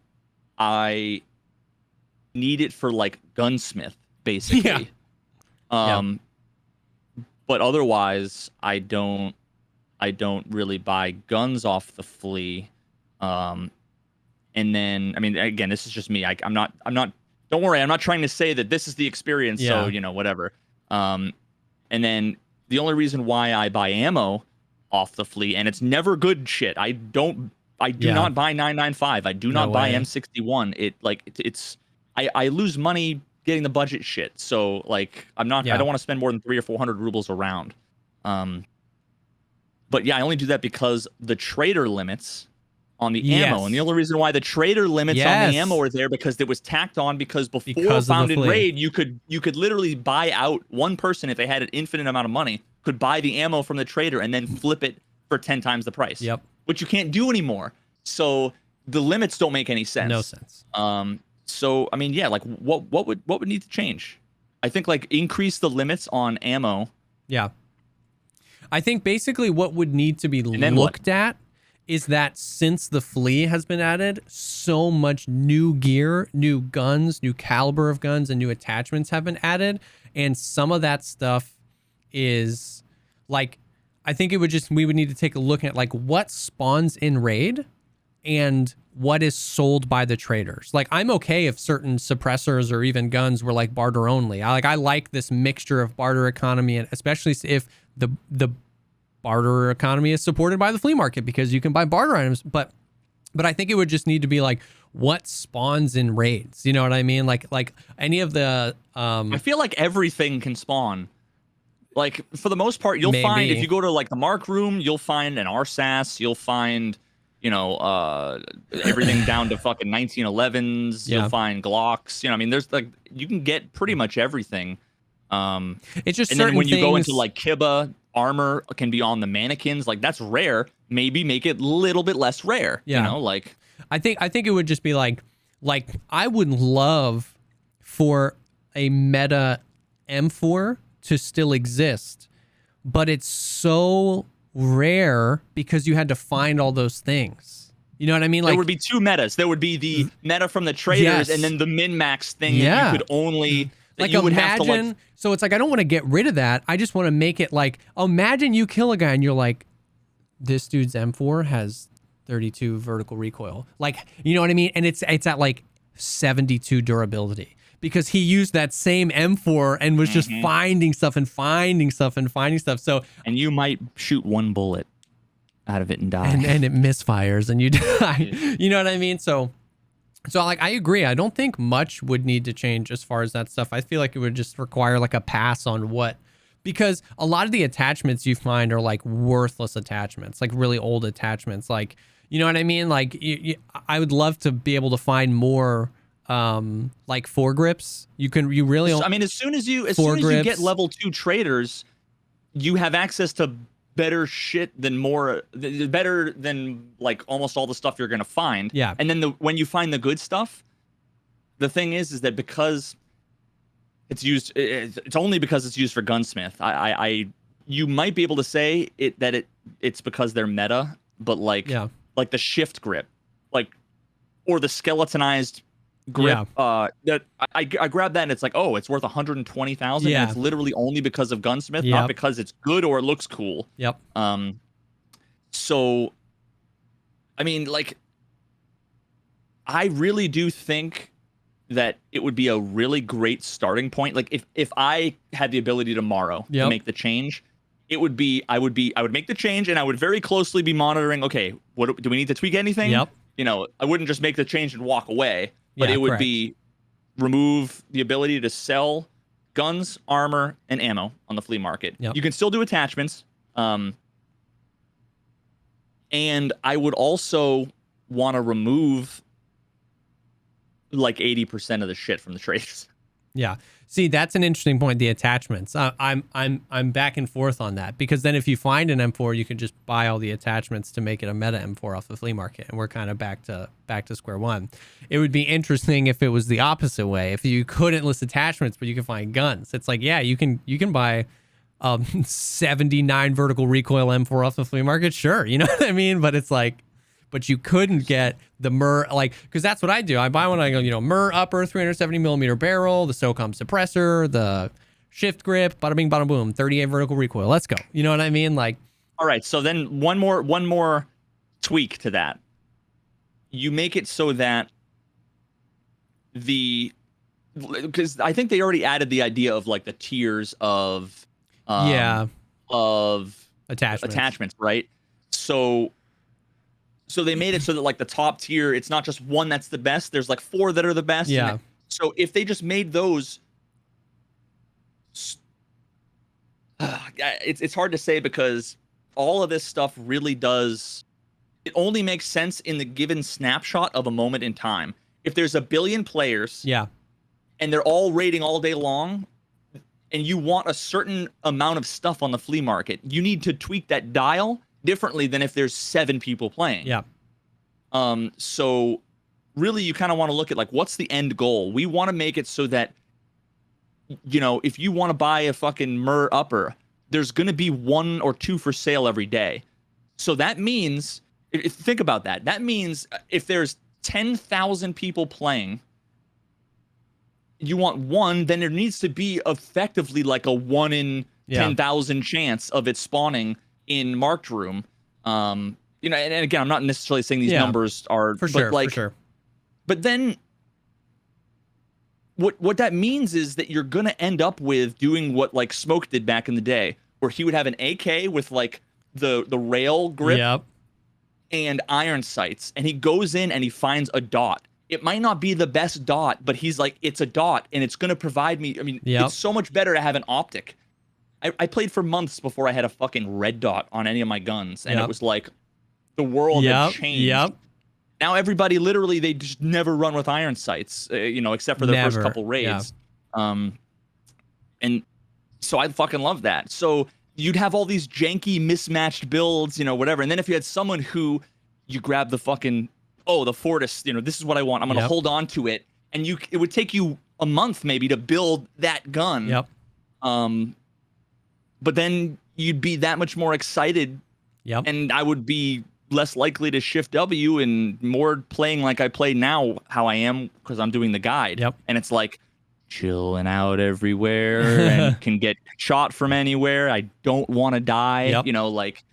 I need it for like gunsmith, basically. But otherwise I don't really buy guns off the Flea. And then, I mean, again, this is just me. I'm not don't worry, I'm not trying to say that this is the experience, so whatever. And then the only reason why I buy ammo off the Flea, and it's never good shit. I do not buy 995. I do not buy M61. I lose money getting the budget shit. So like, I don't want to spend more than 300 or 400 rubles a round. But yeah, I only do that because the trader limits on the ammo, and the only reason why the trader limits on the ammo are there because it was tacked on because Found in Raid, you could literally buy out one person, if they had an infinite amount of money, could buy the ammo from the trader and then flip it for 10 times the price. Yep. Which you can't do anymore. So the limits don't make any sense. No sense. So I mean, yeah, like what would need to change? I think like increase the limits on ammo. Yeah. I think basically what would need to be looked at is that since the Flea has been added, so much new gear, new guns, new caliber of guns, and new attachments have been added. And some of that stuff is like, I think we would need to take a look at like what spawns in raid and what is sold by the traders. Like, I'm okay if certain suppressors or even guns were like barter only. I like this mixture of barter economy, and especially if the barter economy is supported by the flea market, because you can buy barter items. But I think it would just need to be like what spawns in raids. You know what I mean? Like any of the I feel like everything can spawn. Like, for the most part, you'll find, if you go to like the Mark room, you'll find an RSAS, you'll find, everything down to fucking 1911s, you'll find Glocks, I mean, there's like, you can get pretty much everything. It's just, and then when you go into like Kiba, armor can be on the mannequins, like that's rare. Maybe make it a little bit less rare. Like, I think it would just be like I would love for a meta M4 to still exist, but it's so rare because you had to find all those things. You know what I mean? Like, there would be two metas. There would be the meta from the traders, and then the min-max thing that you could only... Like, imagine, so it's like, I don't want to get rid of that. I just want to make it like, imagine you kill a guy and you're like, this dude's M4 has 32 vertical recoil. Like, you know what I mean? And it's at like 72 durability because he used that same M4 and was just finding stuff. So, and you might shoot one bullet out of it and die. And it misfires and you die. You know what I mean? So like, I agree. I don't think much would need to change as far as that stuff. I feel like it would just require like a pass on what, because a lot of the attachments you find are like worthless attachments, like really old attachments. Like, you know what I mean? Like, I would love to be able to find more like foregrips. You really, I mean, as soon as you get level 2 traders, you have access to better shit better than like almost all the stuff you're gonna find. Yeah. And then when you find the good stuff, the thing is that because it's only because it's used for gunsmith. You might be able to say it's because they're meta, but like the shift grip, like, or the skeletonized grip. That I grabbed that and it's like, oh, it's worth 120,000. Yeah. And it's literally only because of gunsmith, not because it's good or it looks cool. Yep. So, I mean, like, I really do think that it would be a really great starting point. Like if I had the ability tomorrow to make the change, I would make the change and I would very closely be monitoring, okay, what do we need to tweak anything? Yep. You know, I wouldn't just make the change and walk away, but it would be remove the ability to sell guns, armor, and ammo on the flea market. Yep. You can still do attachments. And I would also want to remove like 80% of the shit from the traders. Yeah. See, that's an interesting point. The attachments. I'm back and forth on that, because then if you find an M4, you can just buy all the attachments to make it a meta M4 off the flea market, and we're kind of back to square one. It would be interesting if it was the opposite way. If you couldn't list attachments, but you can find guns. It's like, yeah, you can buy 79 vertical recoil M4 off the flea market. Sure, you know what I mean? But it's like, but you couldn't get the Mur, like, because that's what I do. I buy one, I go, you know, Mur upper 370 millimeter barrel, the SOCOM suppressor, the shift grip, bada bing, bada boom, 38 vertical recoil. Let's go. You know what I mean? Like, all right. So then one more tweak to that. You make it so that because I think they already added the idea of like the tiers of attachments, right? So they made it so that like the top tier, it's not just one that's the best. There's like 4 that are the best. Yeah. So if they just made those, it's hard to say, because all of this stuff really does. It only makes sense in the given snapshot of a moment in time. If there's 1 billion players, and they're all raiding all day long, and you want a certain amount of stuff on the flea market, you need to tweak that dial differently than if there's 7 people playing. Yeah. So really you kind of want to look at like, what's the end goal? We want to make it so that, you know, if you want to buy a fucking Mur upper, there's going to be 1 or 2 for sale every day. So that means, think about that. That means if there's 10,000 people playing, you want 1, then there needs to be effectively like a 1 in 10,000 chance of it spawning in marked room. You know, and again, I'm not necessarily saying these numbers are for sure. But then what that means is that you're gonna end up with doing what like Smoke did back in the day, where he would have an AK with like the rail grip and iron sights, and he goes in and he finds a dot. It might not be the best dot, but he's like, it's a dot and it's gonna provide me. I mean, it's so much better to have an optic. I played for months before I had a fucking red dot on any of my guns, and it was like the world had changed. Now everybody literally, they just never run with iron sights, you know, except for the first couple raids. And so I fucking love that. So you'd have all these janky mismatched builds, you know, whatever. And then if you had someone who you grab the fucking, the Fortis, you know, this is what I want. I'm going to hold on to it. And it would take you a month maybe to build that gun. But then you'd be that much more excited. And I would be less likely to shift W and more playing like I play now, how I am, because I'm doing the guide. And it's like chilling out everywhere and can get shot from anywhere. I don't want to die. You know, like,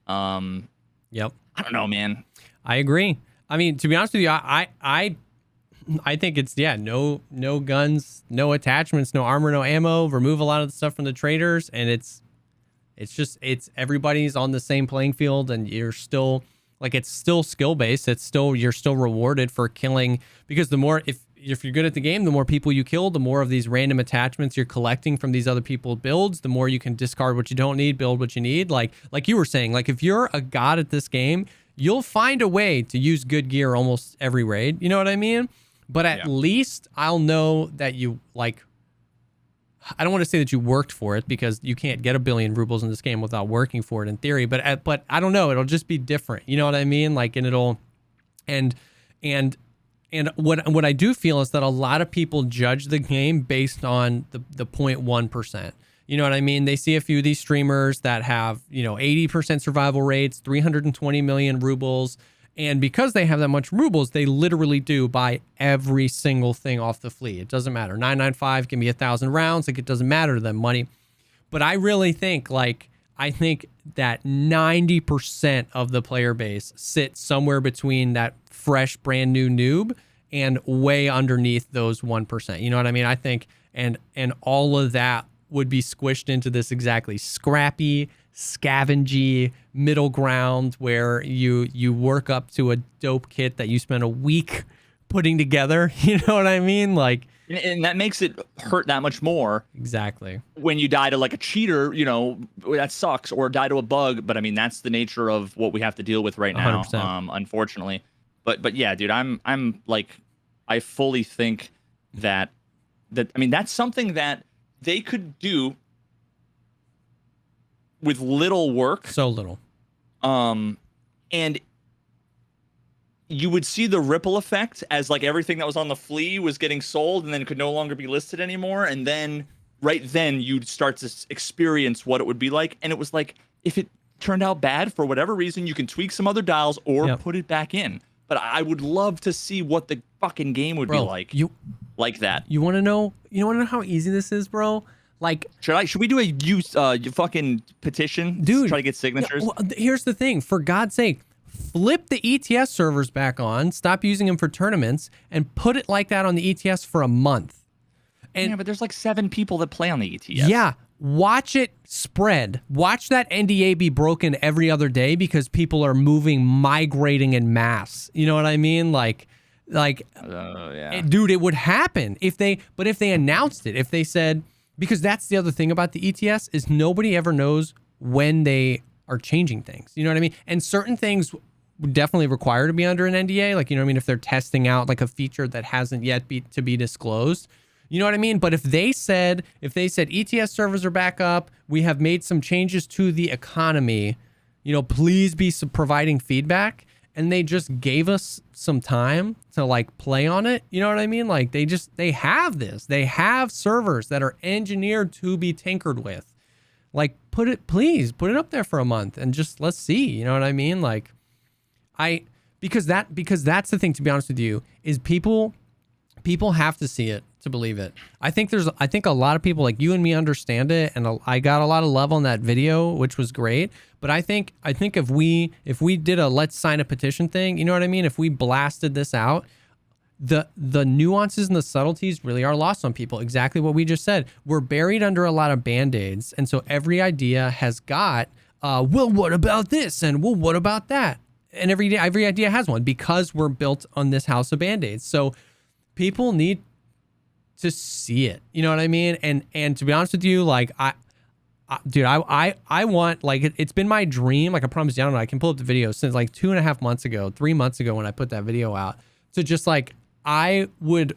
I don't know, man. I agree. I mean, to be honest with you, I think it's no guns, no attachments, no armor, no ammo. Remove a lot of the stuff from the traders, and it's everybody's on the same playing field, and you're still like, it's still skill based. You're still rewarded for killing, because the more if you're good at the game, the more people you kill, the more of these random attachments you're collecting from these other people's builds, the more you can discard what you don't need, build what you need. Like you were saying, like if you're a god at this game, you'll find a way to use good gear almost every raid. You know what I mean? But at least I'll know that you like I don't want to say that you worked for it, because you can't get 1 billion rubles in this game without working for it in theory, but I don't know, it'll just be different. You know what I mean? Like, and it'll, and what I do feel is that a lot of people judge the game based on the 0.1%. You know what I mean? They see a few of these streamers that have, 80% survival rates, 320 million rubles. And because they have that much rubles, they literally do buy every single thing off the Flea. It doesn't matter. 995, give me 1,000 rounds. Like, it doesn't matter to them, money. But I really think, I think that 90% of the player base sits somewhere between that fresh, brand new noob and way underneath those 1%. You know what I mean? I think, and all of that would be squished into this exactly scrappy, scavenging middle ground where you work up to a dope kit that you spend a week putting together. You know what I mean? Like, and that makes it hurt that much more. Exactly. When you die to like a cheater, that sucks, or die to a bug. But I mean, that's the nature of what we have to deal with right now, 100%. Unfortunately. But yeah, dude, I'm like, I fully think that I mean, that's something that they could do with little work. So little. And you would see the ripple effect as like everything that was on the Flea was getting sold and then could no longer be listed anymore. And then right then you'd start to experience what it would be like. And it was like, if it turned out bad for whatever reason, you can tweak some other dials or put it back in. But I would love to see what the fucking game would be like. Like that. You want to know how easy this is, bro? Like, should we do a fucking petition, dude? Try to get signatures. Yeah, well, here's the thing. For God's sake, flip the ETS servers back on. Stop using them for tournaments and put it like that on the ETS for a month. And yeah, but there's like 7 people that play on the ETS. Yeah, watch it spread. Watch that NDA be broken every other day because people are migrating in mass. You know what I mean? Like, yeah. Dude, it would happen if they announced it. If they said. Because that's the other thing about the ETS is nobody ever knows when they are changing things. You know what I mean? And certain things would definitely require to be under an NDA. Like, you know what I mean? If they're testing out like a feature that hasn't yet to be disclosed. You know what I mean? But if they said ETS servers are back up, we have made some changes to the economy, please be providing feedback. And they just gave us some time to like play on it. You know what I mean? Like they have this. They have servers that are engineered to be tinkered with. Like please put it up there for a month and just let's see. You know what I mean? Like because that's the thing, to be honest with you, is people have to see it to believe it. I think a lot of people like you and me understand it, and I got a lot of love on that video, which was great. But I think if we did a let's sign a petition thing, you know what I mean? If we blasted this out, the nuances and the subtleties really are lost on people. Exactly what we just said. We're buried under a lot of band-aids, and so every idea has got well, what about this? And well, what about that? And every idea has one because we're built on this house of band-aids. So people need to see it. You know what I mean? And to be honest with you, like I want, like, it's been my dream. Like I promised you, I don't know, I can pull up the video since like 2.5 months ago, 3 months ago when I put that video out. So just like, I would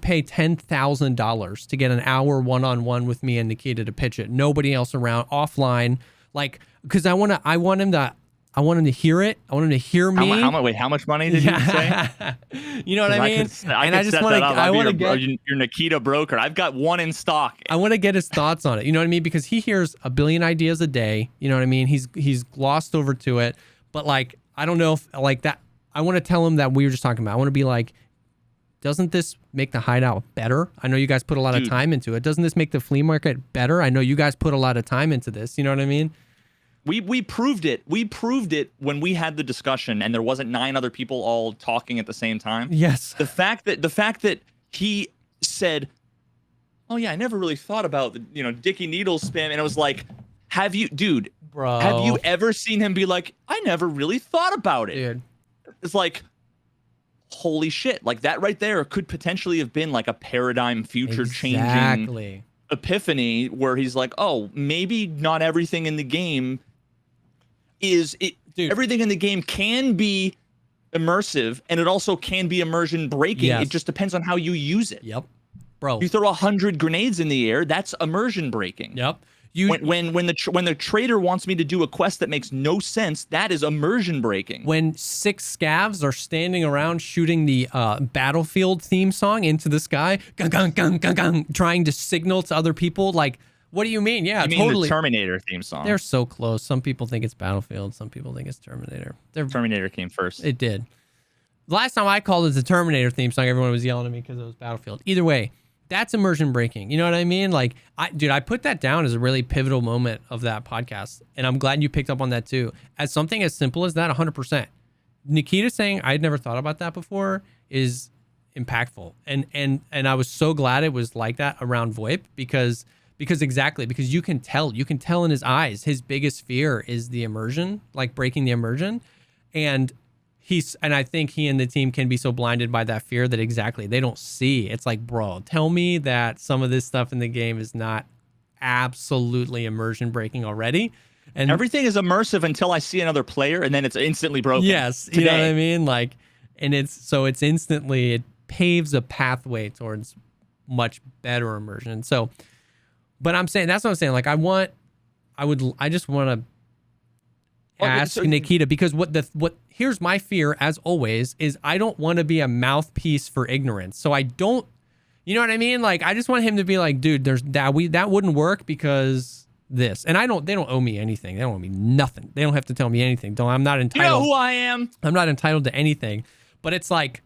pay $10,000 to get an hour one-on-one with me and Nikita to pitch it. Nobody else around, offline. Like, cause I want him to hear it. I want him to hear me. How much money did you say? You know what I mean? I just want to get your Nikita broker. I've got one in stock. I want to get his thoughts on it. You know what I mean? Because he hears a billion ideas a day. You know what I mean? He's glossed over to it. But like, I don't know if like that. I want to tell him that we were just talking about. I want to be like, doesn't this make the hideout better? I know you guys put a lot of time into it. Doesn't this make the flea market better? I know you guys put a lot of time into this. You know what I mean? We proved it. We proved it when we had the discussion and there wasn't 9 other people all talking at the same time. Yes. The fact that he said, "Oh yeah, I never really thought about the Dickie Needles spam," and it was like, have you ever seen him be like, "I never really thought about it"? Dude. It's like, holy shit! Like that right there could potentially have been like a paradigm future changing epiphany where he's like, "Oh, maybe not everything in the game." Everything in the game can be immersive and it also can be immersion breaking. Yes. It just depends on how you use it. Yep. bro. You throw 100 grenades in the air, that's immersion breaking. Yep. When the trader wants me to do a quest that makes no sense, that is immersion breaking. When 6 scavs are standing around shooting the Battlefield theme song into the sky, gung, gung, gung, gung, gung, trying to signal to other people, like, what do you mean? Yeah, you mean totally. The Terminator theme song. They're so close. Some people think it's Battlefield. Some people think it's Terminator. Terminator came first. It did. The last time I called it the Terminator theme song, everyone was yelling at me because it was Battlefield. Either way, that's immersion breaking. You know what I mean? Like, I put that down as a really pivotal moment of that podcast. And I'm glad you picked up on that too. As something as simple as that, 100%. Nikita saying, I'd never thought about that before is impactful. And I was so glad it was like that around VoIP because you can tell in his eyes, his biggest fear is the immersion, like breaking the immersion. And I think he and the team can be so blinded by that fear that they don't see. It's like, bro, tell me that some of this stuff in the game is not absolutely immersion breaking already. And everything is immersive until I see another player, and then it's instantly broken. Yes, you know what I mean? Like, and it paves a pathway towards much better immersion. So, but I'm saying, that's what I'm saying. Like, I just want to ask Nikita, because here's my fear, as always, is I don't want to be a mouthpiece for ignorance. So I don't, you know what I mean? Like, I just want him to be like, dude, that wouldn't work because this. And they don't owe me anything. They don't owe me nothing. They don't have to tell me anything. I'm not entitled. You know who I am? I'm not entitled to anything. But it's like,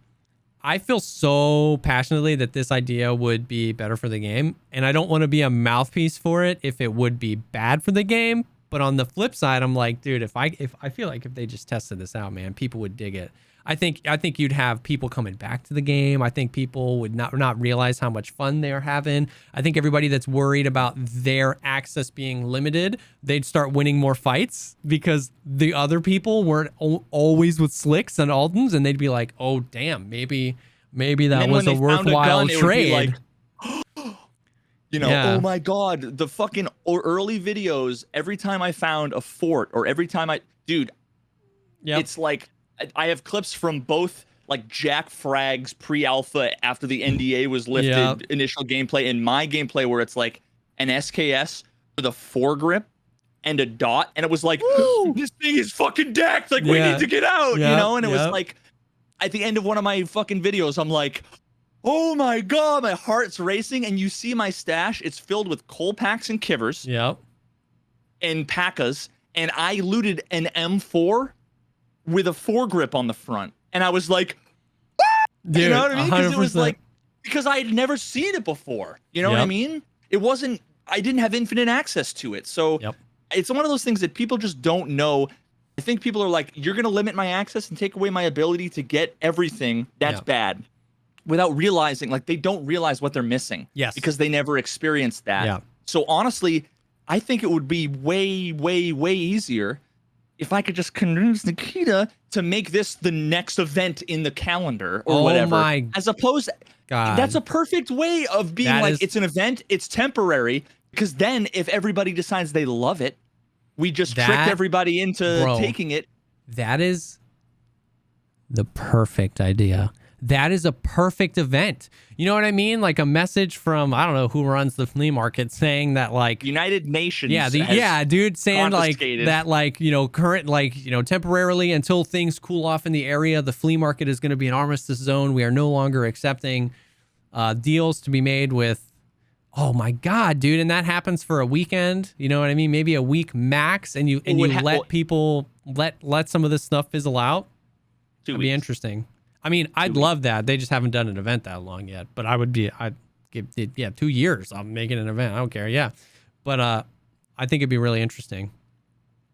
I feel so passionately that this idea would be better for the game. And I don't want to be a mouthpiece for it if it would be bad for the game. But on the flip side, I'm like, dude, if I feel like if they just tested this out, man, people would dig it. I think you'd have people coming back to the game. I think people would not realize how much fun they're having. I think everybody that's worried about their access being limited, they'd start winning more fights because the other people weren't always with Slicks and Aldens, and they'd be like, oh damn, maybe that was a worthwhile trade. Oh my God, the fucking early videos, every time I found a fort or every time it's like, I have clips from both like Jack Fragg's pre-alpha after the NDA was lifted, initial gameplay, and my gameplay where it's like an SKS with a foregrip and a dot. And it was like, this thing is fucking decked. Like, we need to get out, And it was like, at the end of one of my fucking videos, I'm like, oh my God, my heart's racing. And you see my stash, it's filled with coal packs and kivers and packas. And I looted an M4 with a foregrip on the front. And I was like, dude, you know what I mean? Because 100%. it was like, because I had never seen it before. You know what I mean? I didn't have infinite access to it. So it's one of those things that people just don't know. I think people are like, you're going to limit my access and take away my ability to get everything. That's bad. Without realizing, like, they don't realize what they're missing. Yes. Because they never experienced that. Yeah. So honestly, I think it would be way, way, way easier if I could just convince Nikita to make this the next event in the calendar or whatever. As opposed, that's a perfect way of being it's an event, it's temporary, because then if everybody decides they love it, we just tricked everybody into taking it. That is the perfect idea. That is a perfect event. You know what I mean? Like a message from, I don't know who runs the flea market saying that, like, United Nations. Dude, saying like that, like, current, like, temporarily until things cool off in the area, the flea market is going to be an armistice zone. We are no longer accepting deals to be made with, oh my God, dude. And that happens for a weekend. You know what I mean? Maybe a week max. And you let people let some of this stuff fizzle out. It'd be interesting. I mean, I'd love that. They just haven't done an event that long yet. But I'd give it, 2 years. I'm making an event. I don't care. Yeah. But I think it'd be really interesting.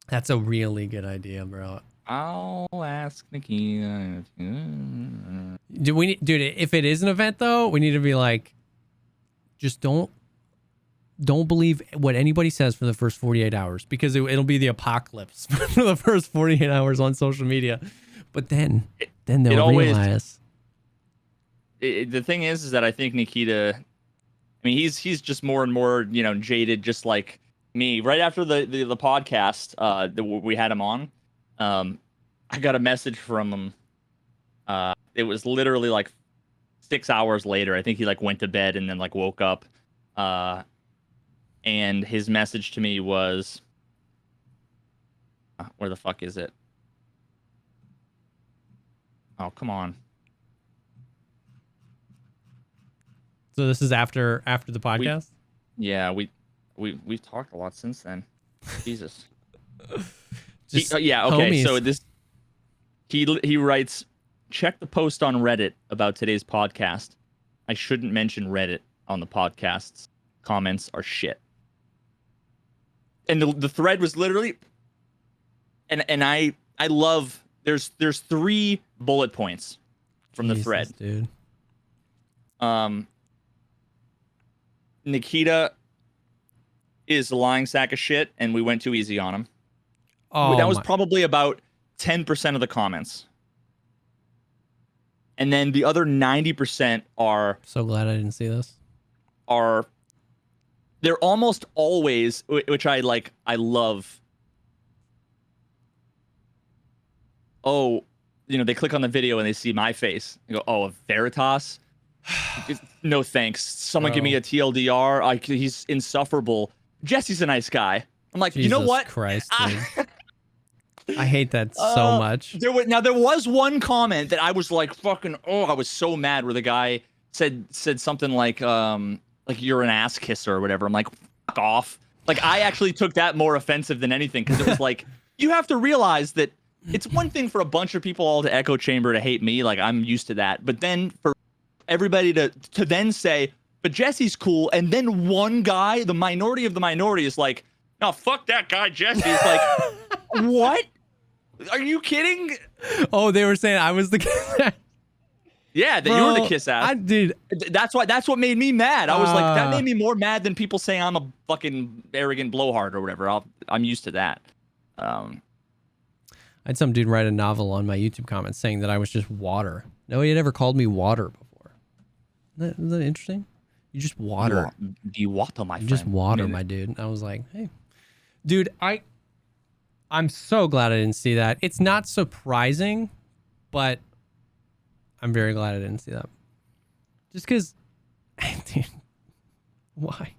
That's a really good idea, bro. I'll ask Nikita. Dude, if it is an event though, we need to be like, just don't believe what anybody says for the first 48 hours, because it'll be the apocalypse for the first 48 hours on social media. But then they'll realize. The thing is that I think Nikita, I mean, he's just more and more, jaded, just like me. Right after the podcast that we had him on, I got a message from him. It was literally like 6 hours later. I think he like went to bed and then like woke up. And his message to me was, where the fuck is it? Oh, come on. So this is after the podcast? We've talked a lot since then. Jesus. Just yeah, okay. homies. So this he writes, check the post on Reddit about today's podcast. I shouldn't mention Reddit on the podcasts. Comments are shit. And the thread was literally, and I love, there's 3 bullet points from the thread. Dude. Nikita is a lying sack of shit, and we went too easy on him. Oh, that was probably about 10% of the comments. And then the other 90% are... So glad I didn't see this. They're almost always, which I love. Oh, they click on the video and they see my face. They go, oh, a Veritas? No thanks. Someone give me a TLDR. He's insufferable. Jesse's a nice guy. I'm like, Jesus you know what? Christ, dude. I hate that so much. There was one comment that I was like, fucking, I was so mad, where the guy said something like you're an ass kisser or whatever. I'm like, fuck off. Like, I actually took that more offensive than anything, because it was like, you have to realize that it's one thing for a bunch of people all to echo chamber to hate me. Like, I'm used to that. But then for everybody to then say, but Jesse's cool, and then one guy, the minority of the minority, is like, no, fuck that guy, Jesse. It's like, what? Are you kidding? Oh, they were saying I was the kiss. Yeah, that you were the kiss ass. That's what made me mad. I was like, that made me more mad than people saying I'm a fucking arrogant blowhard or whatever. I'm used to that. I had some dude write a novel on my YouTube comments saying that I was just water. No, he had ever called me water before. Isn't that interesting? You just water. You water, my friend. You just water, my dude. And I was like, hey, dude, I'm so glad I didn't see that. It's not surprising, but I'm very glad I didn't see that. Just because, dude, why?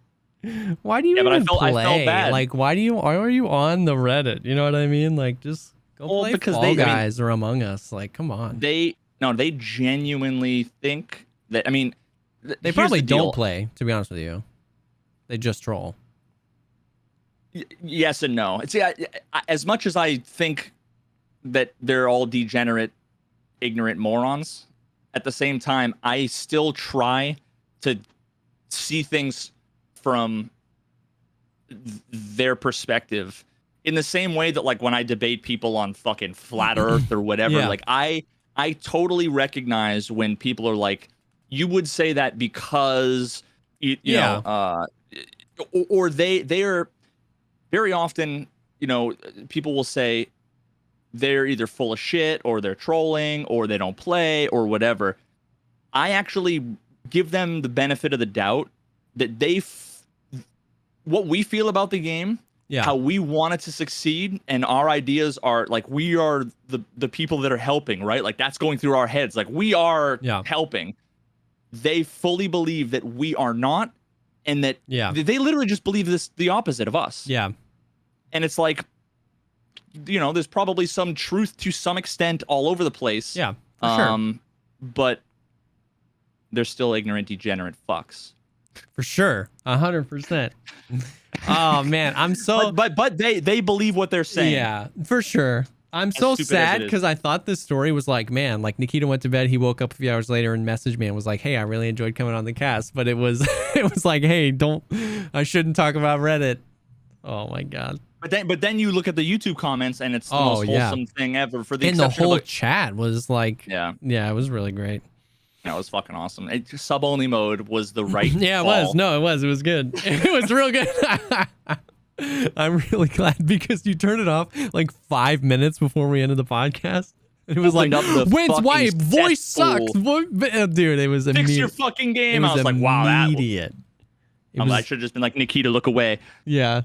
Why do you even play? I felt bad. Like, why are you on the Reddit? You know what I mean? Like, just go play Fall Guys or Among Us. Like, come on. They genuinely think that. I mean, they probably don't play. To be honest with you, they just troll. Yes and no. See, as much as I think that they're all degenerate, ignorant morons, at the same time, I still try to see things from their perspective, in the same way that, like, when I debate people on fucking flat Earth or whatever, like, I totally recognize when people are like, you would say that because you know, or they are. Very often, people will say they're either full of shit or they're trolling or they don't play or whatever. I actually give them the benefit of the doubt that what we feel about the game, how we want it to succeed, and our ideas are like, we are the people that are helping, right? Like, that's going through our heads. Like, we are helping. They fully believe that we are not. And that they literally just believe the opposite of us. Yeah. And it's like, there's probably some truth to some extent all over the place. Yeah, for sure. But they're still ignorant, degenerate fucks. For sure. 100%. Oh, man. I'm so... But they believe what they're saying. Yeah, for sure. I'm so sad because I thought this story was like, man, like Nikita went to bed, he woke up a few hours later and messaged me and was like, hey, I really enjoyed coming on the cast. But it was like, hey, I shouldn't talk about Reddit. Oh my God. But then you look at the YouTube comments and it's the most wholesome thing ever. And the whole chat was like, it was really great. Yeah, it was fucking awesome. Sub only mode was the right Yeah, it was. No, it was good. It was real good. I'm really glad because you turned it off like 5 minutes before we ended the podcast. It was like, Wins white, voice sucks. Dude, it was immediate. Fix your fucking game. I was like, wow, that immediate. I should have just been like, Nikita, look away. Yeah,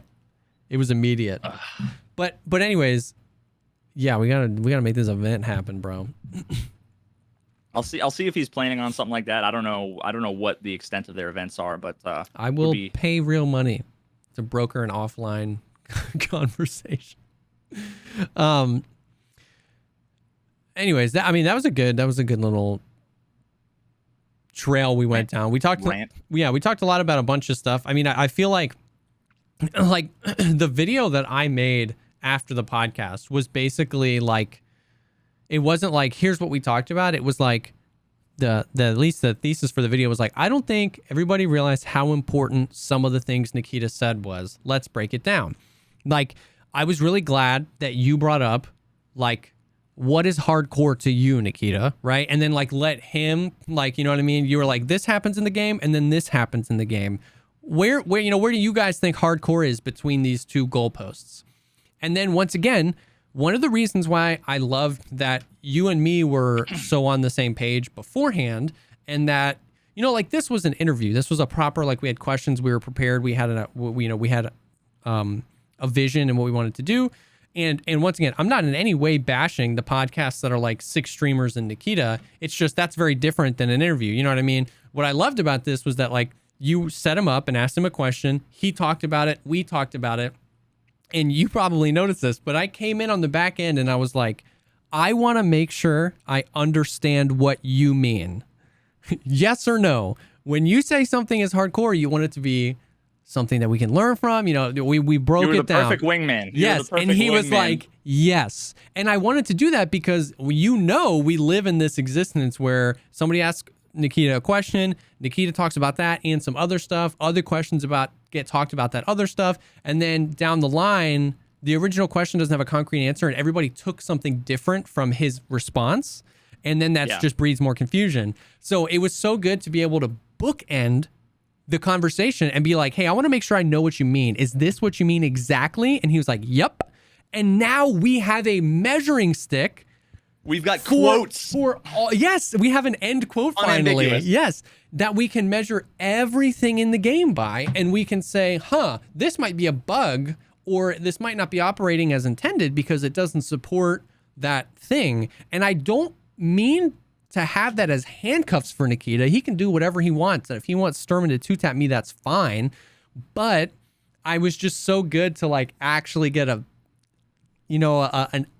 it was immediate. But anyways, yeah, we gotta make this event happen, bro. I'll see if he's planning on something like that. I don't know what the extent of their events are, but I will pay real money to broker an offline conversation. Anyways, that was a good little trail we went down. We talked a lot about a bunch of stuff. I mean, I feel like the video that I made after the podcast was basically like, it wasn't like, here's what we talked about. It was like at least the thesis for the video was like, I don't think everybody realized how important some of the things Nikita said was. Let's break it down. Like, I was really glad that you brought up, like, what is hardcore to you, Nikita, right? And then, like, let him, like, you know what I mean? You were like, this happens in the game, and then this happens in the game. Where do you guys think hardcore is between these two goalposts? And then, once again, one of the reasons why I loved that you and me were so on the same page beforehand, and that, like, this was an interview. This was a proper, like, we had questions, we were prepared, we had a vision and what we wanted to do. And once again, I'm not in any way bashing the podcasts that are like 6 streamers and Nikita. It's just that's very different than an interview. You know what I mean? What I loved about this was that, like, you set him up and asked him a question. He talked about it. We talked about it. And you probably noticed this, but I came in on the back end and I was like, I want to make sure I understand what you mean. Yes or no? When you say something is hardcore, you want it to be something that we can learn from. We broke it down. Perfect wingman. Yes, and he was like, yes. And I wanted to do that because we live in this existence where somebody asks Nikita a question, Nikita talks about that and some other stuff, other questions get talked about that other stuff, and then down the line, the original question doesn't have a concrete answer, and everybody took something different from his response, and then that just breeds more confusion. So it was so good to be able to bookend the conversation and be like, hey, I want to make sure I know what you mean. Is this what you mean exactly? And he was like, yep. And now we have a measuring stick. We've got quotes. Yes, we have an end quote finally. Yes, that we can measure everything in the game by. And we can say, this might be a bug, or this might not be operating as intended because it doesn't support that thing. And I don't mean to have that as handcuffs for Nikita. He can do whatever he wants. If he wants Sturman to two-tap me, that's fine. But I was just so good to, like, actually get an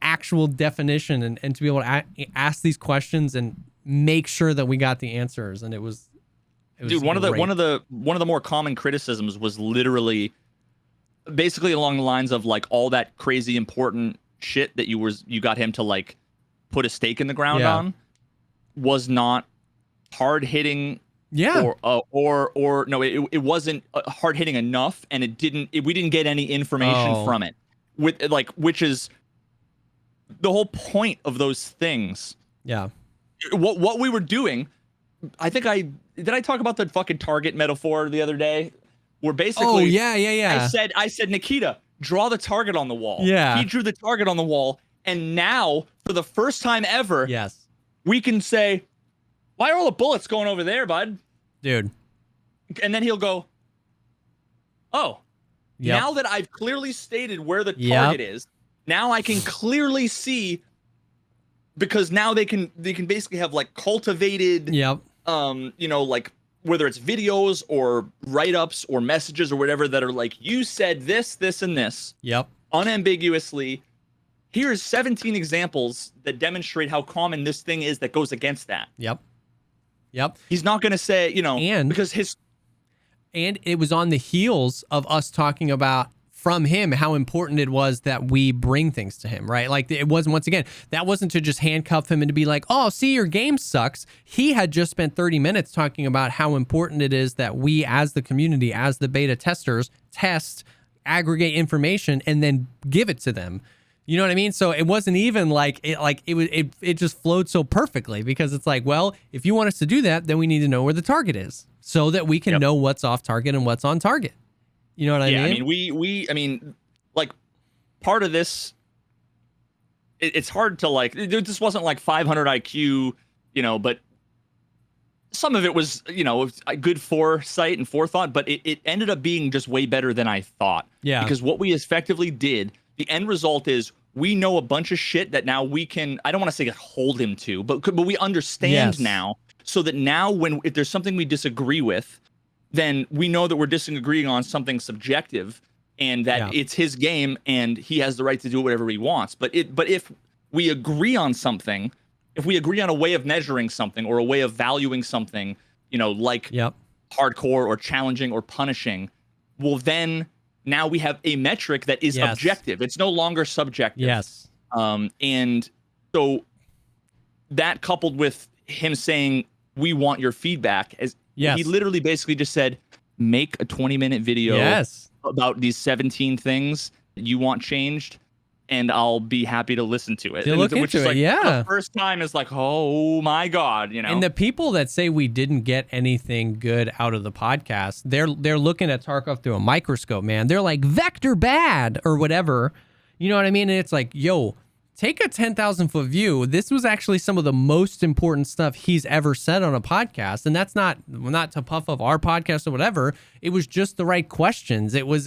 actual definition and to be able to ask these questions and make sure that we got the answers. And it was dude, one of the more common criticisms was literally basically along the lines of, like, all that crazy important shit that you got him to, like, put a stake in the ground on was not hard hitting. It wasn't hard hitting enough, and we didn't get any information from it, which is the whole point of those things. What we were doing, I think did I talk about the fucking target metaphor the other day, where basically I said Nikita, draw the target on the wall. He drew the target on the wall, and now for the first time ever, we can say, why are all the bullets going over there, bud? Dude. And then he'll go, oh, now that I've clearly stated where the target is, now I can clearly see, because now they can basically have, like, cultivated, like, whether it's videos or write-ups or messages or whatever that are like, you said this, this, and this. Unambiguously. Here's 17 examples that demonstrate how common this thing is that goes against that. He's not going to say, because and it was on the heels of us talking about from him how important it was that we bring things to him, right? Like, it wasn't, once again, that wasn't to just handcuff him and to be like, oh, see, your game sucks. He had just spent 30 minutes talking about how important it is that we, as the community, as the beta testers, test, aggregate information, and then give it to them. You know what I mean? So it wasn't even like it just flowed so perfectly, because it's like, well, if you want us to do that, then we need to know where the target is so that we can know what's off target and what's on target. You know what I mean? Yeah, I mean, like, part of this, it's hard to, like, this wasn't like 500 IQ, but some of it was, good foresight and forethought, but it ended up being just way better than I thought. Because what we effectively did, the end result is we know a bunch of shit that now we can, I don't want to say hold him to, but we understand now, so that now if there's something we disagree with, then we know that we're disagreeing on something subjective, and that it's his game and he has the right to do whatever he wants. But if we agree on something, if we agree on a way of measuring something or a way of valuing something, like hardcore or challenging or punishing, well, then now we have a metric that is objective. It's no longer subjective. Yes. And so that, coupled with him saying, we want your feedback, as he literally basically just said, make a 20-minute video about these 17 things that you want changed, and I'll be happy to listen to it. Which is like, the first time is like, oh my God, And the people that say we didn't get anything good out of the podcast, they're looking at Tarkov through a microscope, man. They're like, vector bad or whatever. You know what I mean? And it's like, yo, take a 10,000-foot view. This was actually some of the most important stuff he's ever said on a podcast. And that's not to puff up our podcast or whatever. It was just the right questions. It was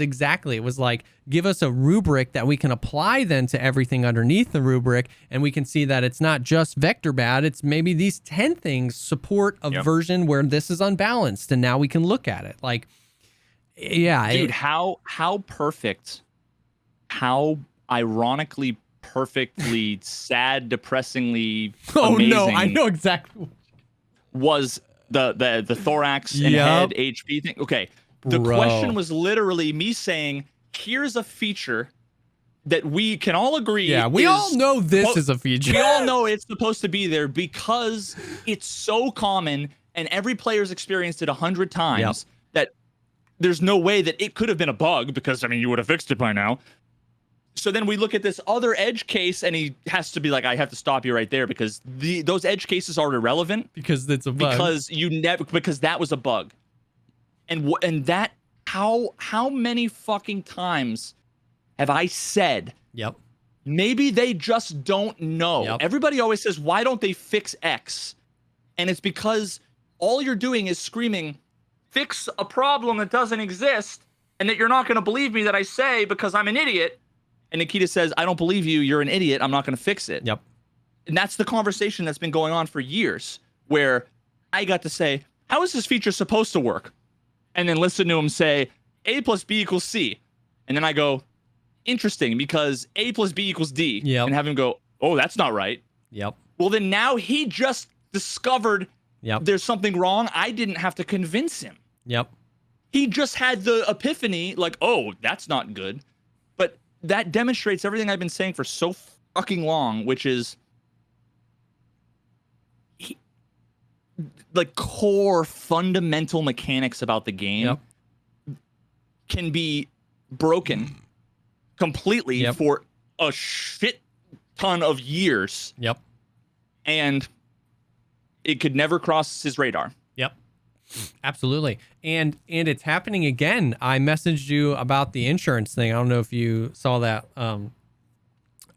like, give us a rubric that we can apply then to everything underneath the rubric. And we can see that it's not just vector bad. It's maybe these 10 things support a version where this is unbalanced. And now we can look at it. Like, yeah. Dude, how perfect, how ironically perfectly sad, depressingly amazing. No, I know exactly. Was the thorax and head HP thing? Okay, the question was literally me saying, here's a feature that we can all agree. Yeah, we all know this is a feature. We all know it's supposed to be there because it's so common and every player's experienced it 100 times that there's no way that it could have been a bug, because you would have fixed it by now. So then we look at this other edge case, and he has to be like, I have to stop you right there, because those edge cases are irrelevant. Because it's a bug. Because that was a bug. And that, how many fucking times have I said, maybe they just don't know. Everybody always says, why don't they fix X? And it's because all you're doing is screaming, fix a problem that doesn't exist, and that you're not going to believe me that I say because I'm an idiot. And Nikita says, I don't believe you. You're an idiot. I'm not going to fix it. And that's the conversation that's been going on for years, where I got to say, how is this feature supposed to work? And then listen to him say, A plus B equals C. And then I go, interesting, because A plus B equals D. And have him go, oh, that's not right. Well, then now he just discovered there's something wrong. I didn't have to convince him. He just had the epiphany, like, oh, that's not good. But that demonstrates everything I've been saying for so fucking long, which is like core fundamental mechanics about the game can be broken completely for a shit ton of years. And it could never cross his radar. Absolutely. And it's happening again. I messaged you about the insurance thing. I don't know if you saw that.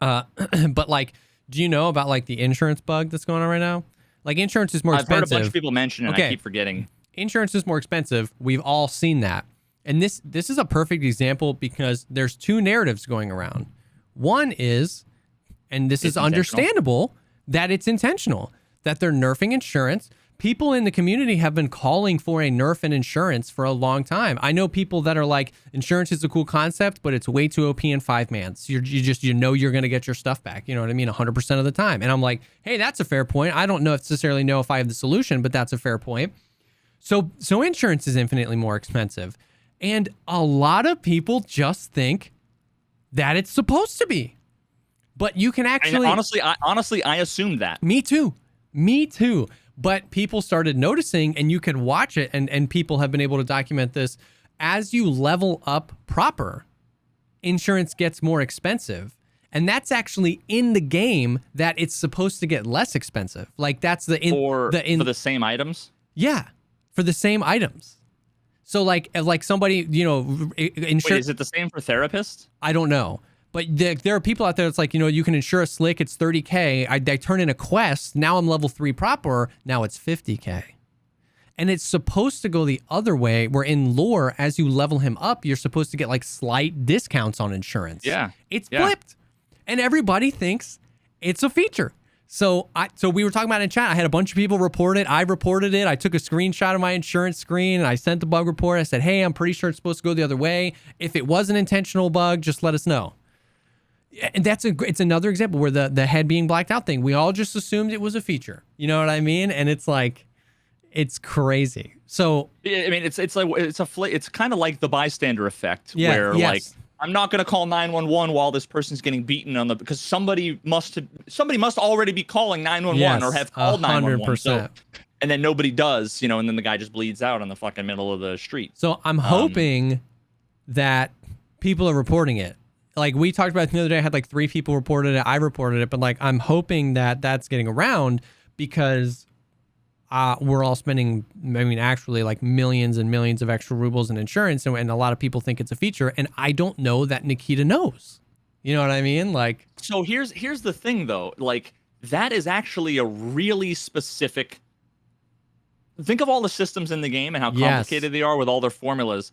But like, do you know about like the insurance bug that's going on right now? Like, insurance is more expensive. I've heard a bunch of people mention it. I keep forgetting. Insurance is more expensive. We've all seen that. And this is a perfect example, because there's two narratives going around. One is, and this is understandable, that it's intentional, that they're nerfing insurance. People in the community have been calling for a nerf in insurance for a long time. I know people that are like, insurance is a cool concept, but it's way too OP in 5-mans. You know you're going to get your stuff back. You know what I mean? 100% of the time. And I'm like, hey, that's a fair point. I don't necessarily know if I have the solution, but that's a fair point. So insurance is infinitely more expensive. And a lot of people just think that it's supposed to be. But you can actually... Honestly, I assumed that. Me too. But people started noticing, and you could watch it, and people have been able to document this. As you level up proper, insurance gets more expensive. And that's actually in the game, that it's supposed to get less expensive. Like, that's for the same items? Yeah, for the same items. So like somebody, Wait, is it the same for therapists? I don't know. But there are people out there that's like, you can insure a slick, it's $30K. I turn in a quest, now I'm level 3 proper, now it's $50K. And it's supposed to go the other way, where in lore, as you level him up, you're supposed to get like slight discounts on insurance. Yeah. It's flipped. And everybody thinks it's a feature. So we were talking about it in chat. I had a bunch of people report it. I reported it. I took a screenshot of my insurance screen and I sent the bug report. I said, hey, I'm pretty sure it's supposed to go the other way. If it was an intentional bug, just let us know. And it's another example where the head being blacked out thing, we all just assumed it was a feature. You know what I mean? And it's like, it's crazy. So I mean, it's kind of like the bystander effect, where like, I'm not going to call 911 while this person's getting beaten because somebody must already be calling 911 or have called 911. So, and then nobody does, and then the guy just bleeds out in the fucking middle of the street. So I'm hoping that people are reporting it. Like we talked about the other day, I had like 3 people reported it. I reported it, but like I'm hoping that that's getting around because we're all spending, actually like millions and millions of extra rubles in insurance. And a lot of people think it's a feature. And I don't know that Nikita knows. You know what I mean? Like, so here's the thing though. Like that is actually a really specific, think of all the systems in the game and how complicated they are with all their formulas.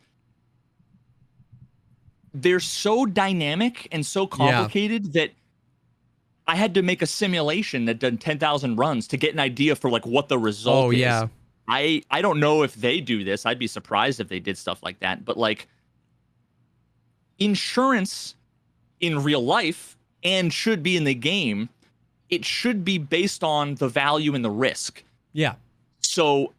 They're so dynamic and so complicated that I had to make a simulation that done 10,000 runs to get an idea for like what the result is. Yeah. I don't know if they do this. I'd be surprised if they did stuff like that. But like insurance in real life and should be in the game, it should be based on the value and the risk. Yeah. So,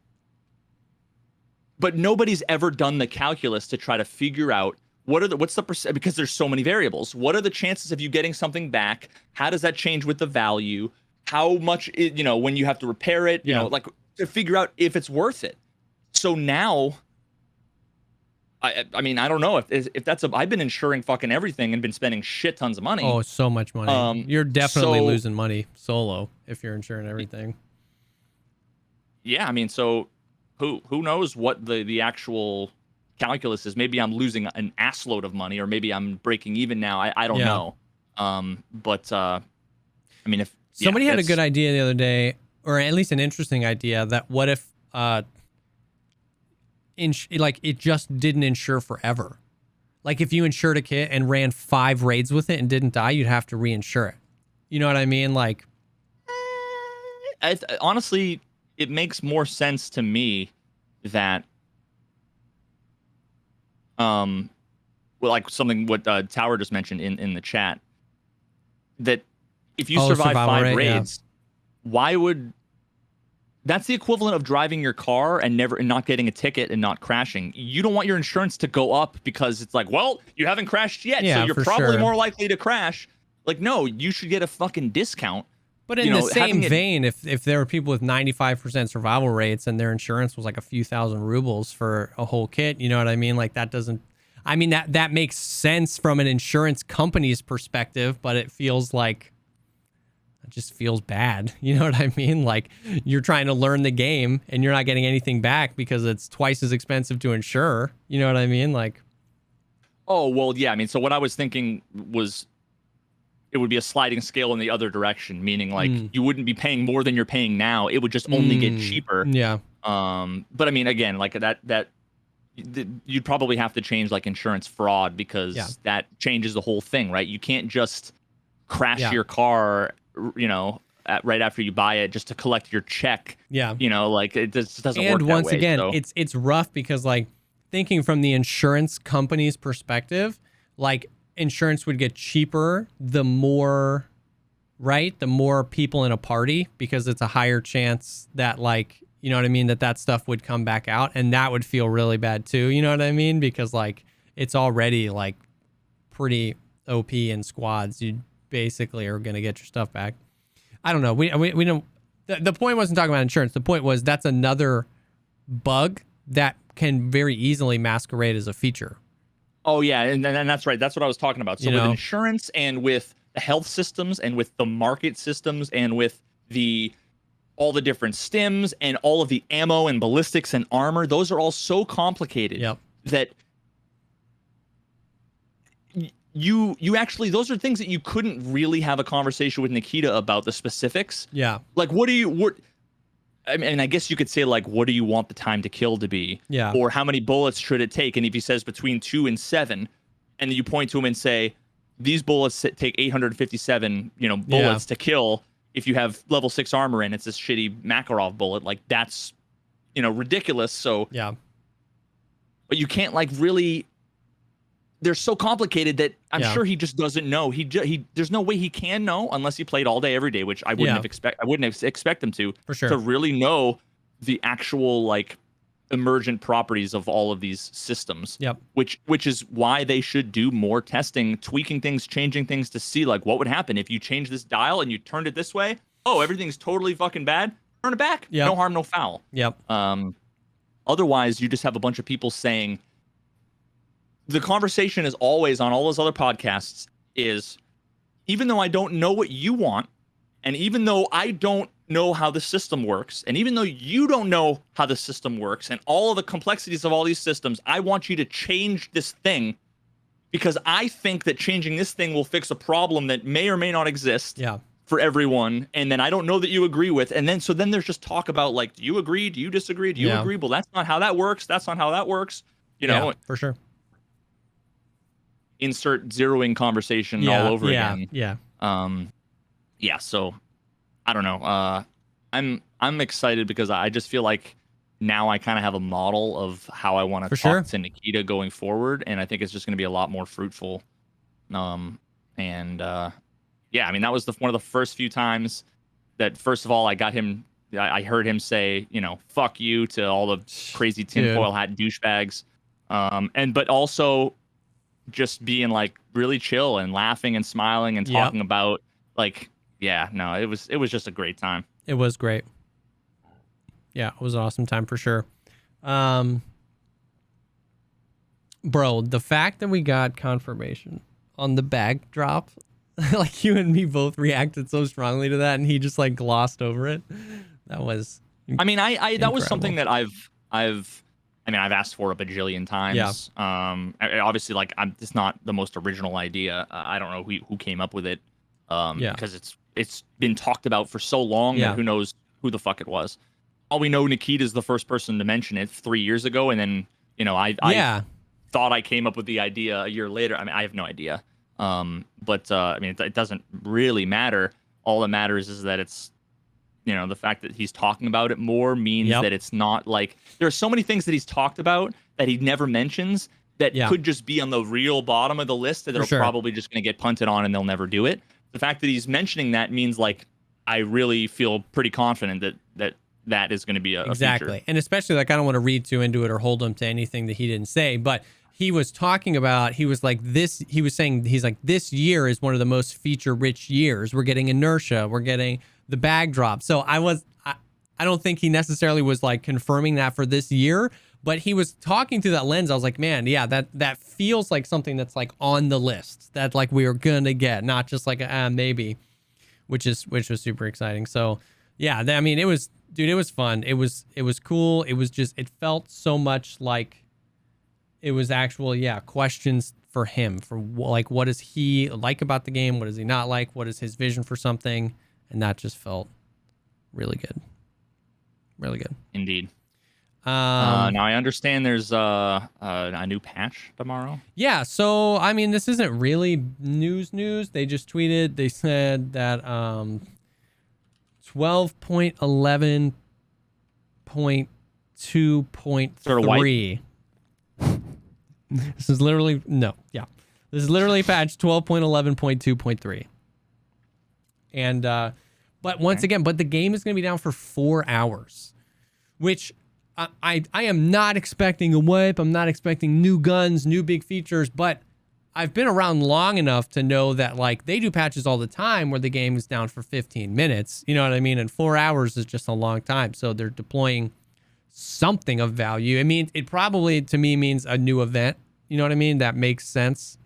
but nobody's ever done the calculus to try to figure out what's the percent, because there's so many variables. What are the chances of you getting something back? How does that change with the value? How much, when you have to repair it, like to figure out if it's worth it. So now, I mean, I don't know if that's I've been insuring fucking everything and been spending shit tons of money. Oh, so much money. You're definitely losing money solo if you're insuring everything. Yeah. I mean, so who knows what the actual calculus is. Maybe I'm losing an assload of money, or maybe I'm breaking even now. I don't know. But I mean, if somebody had a good idea the other day, or at least an interesting idea, that what if it just didn't insure forever? Like if you insured a kit and ran 5 raids with it and didn't die, you'd have to reinsure it. You know what I mean? Like, honestly, it makes more sense to me that like something what Tower just mentioned in the chat, that if you survive 5 raids, why would that's the equivalent of driving your car and not getting a ticket and not crashing. You don't want your insurance to go up because it's like, well, you haven't crashed yet, so you're probably more likely to crash. Like, no, you should get a fucking discount. But in the same vein, if there were people with 95% survival rates and their insurance was like a few thousand rubles for a whole kit, you know what I mean? Like that doesn't, I mean, that makes sense from an insurance company's perspective, but it feels like, it just feels bad. You know what I mean? Like you're trying to learn the game and you're not getting anything back because it's twice as expensive to insure. You know what I mean? Like, oh, well, yeah. I mean, so what I was thinking was, it would be a sliding scale in the other direction, meaning like you wouldn't be paying more than you're paying now. It would just only get cheaper. Yeah. But I mean, again, like that you'd probably have to change like insurance fraud because that changes the whole thing, right? You can't just crash your car, right after you buy it just to collect your check. Yeah. Like it just doesn't work that way. And once again, it's rough because like thinking from the insurance company's perspective, like insurance would get cheaper the more people in a party, because it's a higher chance that like, you know what I mean, that stuff would come back out, and that would feel really bad too. You know what I mean? Because like it's already like pretty OP in squads. You basically are going to get your stuff back. I don't know. We don't, the point wasn't talking about insurance. The point was that's another bug that can very easily masquerade as a feature. Oh, yeah, and that's right. That's what I was talking about. So with insurance and with the health systems and with the market systems and with all the different stims and all of the ammo and ballistics and armor, those are all so complicated that you actually, those are things that you couldn't really have a conversation with Nikita about the specifics. Yeah. Like, I mean, I guess you could say, like, what do you want the time to kill to be? Yeah. Or how many bullets should it take? And if he says between 2 and 7, and then you point to him and say, these bullets take 857, bullets to kill. If you have level 6 armor and it's this shitty Makarov bullet, like that's, ridiculous. So yeah, but you can't like really. They're so complicated that I'm sure he just doesn't know. He there's no way he can know unless he played all day every day, which I wouldn't expect him to. For sure. To really know the actual like emergent properties of all of these systems. Yep. Which is why they should do more testing, tweaking things, changing things to see like what would happen if you change this dial and you turned it this way. Oh, everything's totally fucking bad. Turn it back. Yep. No harm, no foul. Yep. Otherwise, you just have a bunch of people saying. The conversation is always on all those other podcasts is, even though I don't know what you want, and even though I don't know how the system works, and even though you don't know how the system works, and all of the complexities of all these systems, I want you to change this thing because I think that changing this thing will fix a problem that may or may not exist for everyone. And then I don't know that you agree with. And then, so then there's just talk about like, do you agree? Do you disagree? Do you agree? Well, that's not how that works. That's not how that works. For sure. Insert zeroing conversation all over again. So I don't know. I'm excited because I just feel like now I kind of have a model of how I want to talk to Nikita going forward, and I think it's just going to be a lot more fruitful. I mean that was one of the first few times that first of all I heard him say fuck you to all the crazy tinfoil hat douchebags, but also just being like really chill and laughing and smiling and talking about like, it was just a great time. It was great. Yeah, it was an awesome time for sure. Bro, the fact that we got confirmation on the bag drop, like you and me both reacted so strongly to that and he just like glossed over it. That was I mean, that was something that I've asked for a bajillion times. Obviously, like it's not the most original idea. I don't know who came up with it. Because it's been talked about for so long that who knows who the fuck it was. All we know, Nikita's the first person to mention it 3 years ago, and then I thought I came up with the idea a year later. I mean, I have no idea. It doesn't really matter. All that matters is that it's. The fact that he's talking about it more means that it's not like there are so many things that he's talked about that he never mentions that could just be on the real bottom of the list that are probably just going to get punted on and they'll never do it. The fact that he's mentioning that means like I really feel pretty confident that is going to be a feature. And especially like I don't want to read too into it or hold him to anything that he didn't say, but he was talking about he's like this year is one of the most feature rich years. We're getting inertia, we're getting the bag drop. So I don't think he necessarily was like confirming that for this year, but he was talking through that lens. I was like, man, that feels like something that's like on the list that like we are gonna get, not just like maybe, which was super exciting. So it was fun. It was cool. It felt so much like it was actual questions for him for like what does he like about the game, what does he not like, what is his vision for something. And that just felt really good. Really good. Indeed. Now, I understand there's a new patch tomorrow. Yeah, so, I mean, this isn't really news. They just tweeted. They said that 12.11.2.3. This is literally... No, yeah. This is literally patch 12.11.2.3. And but once again, the game is going to be down for 4 hours, which I am not expecting a wipe. I'm not expecting new guns, new big features, but I've been around long enough to know that like they do patches all the time where the game is down for 15 minutes. You know what I mean? And 4 hours is just a long time. So they're deploying something of value. I mean, it probably to me means a new event. You know what I mean? That makes sense.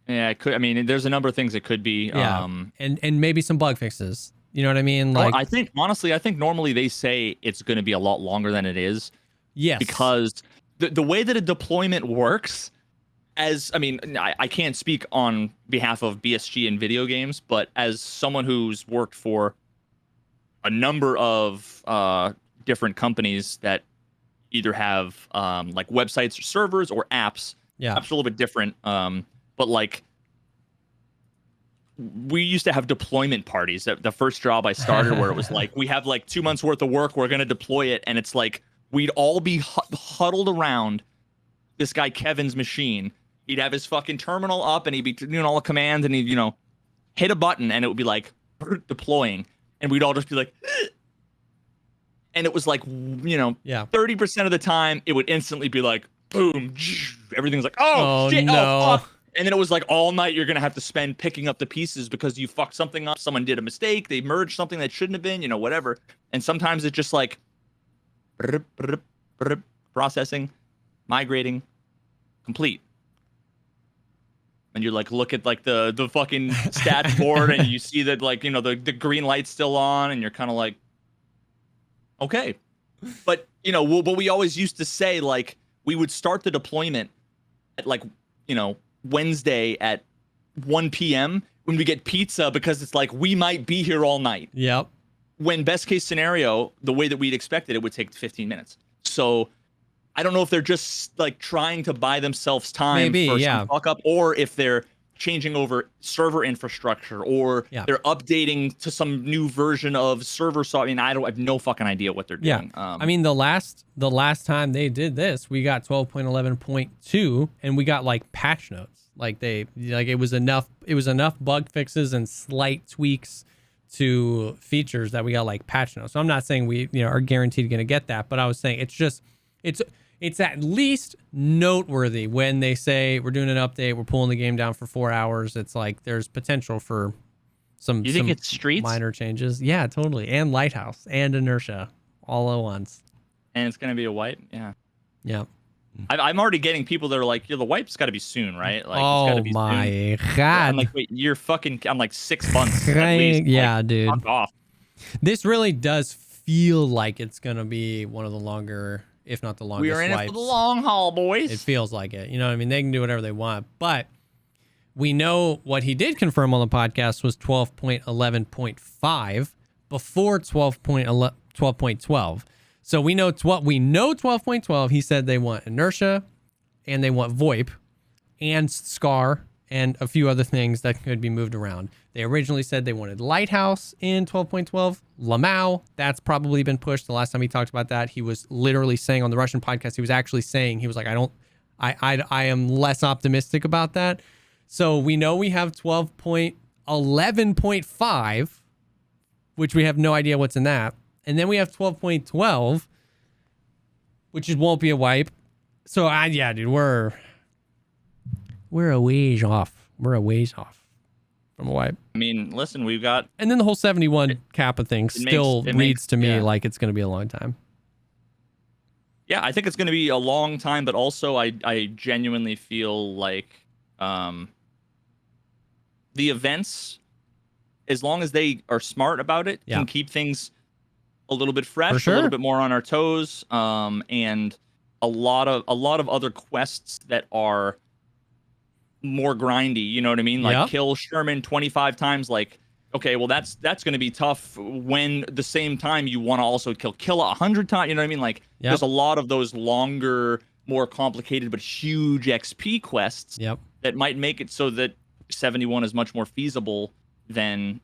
Yeah, it could. I mean, there's a number of things it could be. Yeah, and maybe some bug fixes. You know what I mean? Like, I think normally they say it's going to be a lot longer than it is. Yes. Because the way that a deployment works, I can't speak on behalf of BSG and video games, but as someone who's worked for a number of different companies that either have like websites or servers or apps, apps are a little bit different. But like we used to have deployment parties. The first job I started where it was like, we have like 2 months worth of work. We're going to deploy it. And it's like, we'd all be huddled around this guy, Kevin's machine. He'd have his fucking terminal up and he'd be doing all the commands and he'd, hit a button and it would be like deploying. And we'd all just be like, and it was like, 30% of the time it would instantly be like, boom, everything's like, oh shit, no. oh fuck. And then it was like all night you're gonna have to spend picking up the pieces because you fucked something up. Someone did a mistake. They merged something that shouldn't have been. Whatever. And sometimes it's just like processing, migrating, complete. And you like look at like the fucking stats board and you see that like the green light's still on and you're kind of like, okay. But but we always used to say like we would start the deployment at like Wednesday at 1 p.m. when we get pizza because it's like we might be here all night. Yep. When best case scenario, the way that we'd expected, it would take 15 minutes. So I don't know if they're just like trying to buy themselves time for some fuck up, or if they're changing over server infrastructure, or they're updating to some new version of server software. I have no fucking idea what they're doing. I mean, the last time they did this, we got 12.11.2 and we got like patch notes. Like it was enough bug fixes and slight tweaks to features that we got like patch notes. So I'm not saying we are guaranteed going to get that, but I was saying it's at least noteworthy when they say we're doing an update, we're pulling the game down for 4 hours. It's like there's potential for some. You think it's Streets? Minor changes? Yeah, totally. And Lighthouse and Inertia all at once. And it's gonna be a wipe. Yeah. Yeah. I'm already getting people that are like, the wipe's got to be soon, right? Like, oh it's gotta be my soon. god! Yeah, I'm like, wait, you're fucking. I'm like 6 months. At least. Yeah, like, dude. Fuck off. This really does feel like it's gonna be one of the longer, if not the longest, we are in wipes. it for the long haul, boys. It feels like it. You know what I mean? They can do whatever they want. But we know what he did confirm on the podcast was 12.11.5 before 12.12. So we know 12.12. He said they want Inertia and they want VoIP and Scar and a few other things that could be moved around. They originally said they wanted Lighthouse in 12.12. Lamau, that's probably been pushed. The last time he talked about that, he was literally saying on the Russian podcast, he was actually saying, he was like, I am less optimistic about that. So we know we have 12.11.5, which we have no idea what's in that. And then we have 12.12, which won't be a wipe. So yeah, dude, we're a ways off. We're a ways off from a wipe. I mean, listen, we've got... And then the whole 71 Kappa thing still reads to me like it's going to be a long time. Yeah, I think it's going to be a long time, but also I genuinely feel like the events, as long as they are smart about it, can keep things a little bit fresh, a little bit more on our toes, and a lot of other quests that are more grindy, you know what I mean? Like kill Sherman 25 times, like, okay, well that's going to be tough when the same time you want to also kill Killa 100 times, you know what I mean? Like there's a lot of those longer, more complicated but huge XP quests that might make it so that 71 is much more feasible than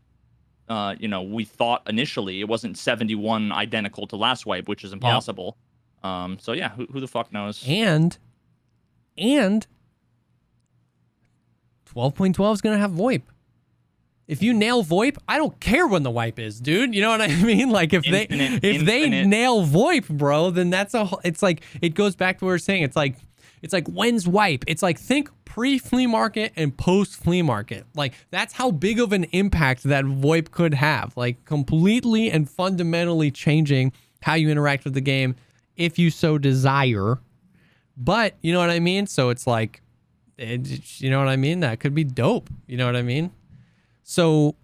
we thought initially. It wasn't 71 identical to last wipe, which is impossible. So yeah, who the fuck knows? And 12.12 is going to have VoIP. If you nail VoIP, I don't care when the wipe is, dude. You know what I mean? Like if they nail VoIP, bro, then it's like it goes back to what we were saying. It's like when's wipe? It's like think pre-flea market and post-flea market. Like that's how big of an impact that VoIP could have. Like completely and fundamentally changing how you interact with the game if you so desire. But you know what I mean? So it's like you know what I mean? That could be dope. You know what I mean? So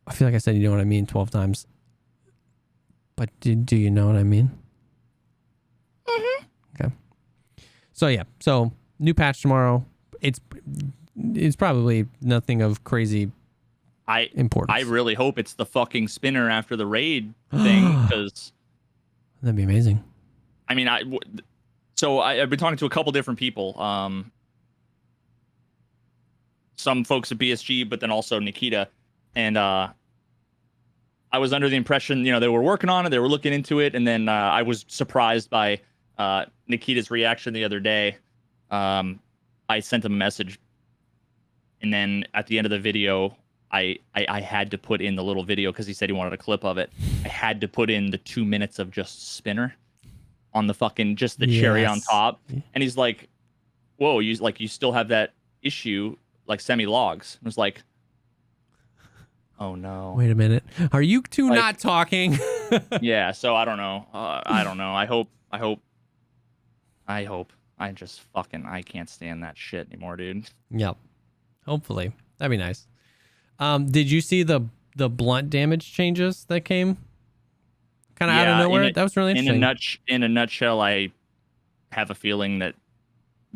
I feel like I said, you know what I mean 12 times. But do you know what I mean? Mm-hmm. Okay. So yeah. So new patch tomorrow. It's probably nothing of crazy importance. I really hope it's the fucking spinner after the raid thing, because that'd be amazing. I mean, I've been talking to a couple different people. some folks at BSG, but then also Nikita. And I was under the impression, they were working on it, they were looking into it, and then I was surprised by Nikita's reaction the other day. I sent him a message, and then at the end of the video, I had to put in the little video because he said he wanted a clip of it. I had to put in the 2 minutes of just Spinner on the fucking just the cherry on top, and he's like, "Whoa, you still have that issue like semi-logs?" I was like, "Oh no! Wait a minute, are you two not talking?" Yeah, so I don't know. I don't know. I hope. I just fucking I can't stand that shit anymore, dude. Yep. Hopefully that'd be nice. Did you see the blunt damage changes that came kind of out of nowhere? That was really interesting. In a nutshell, I have a feeling that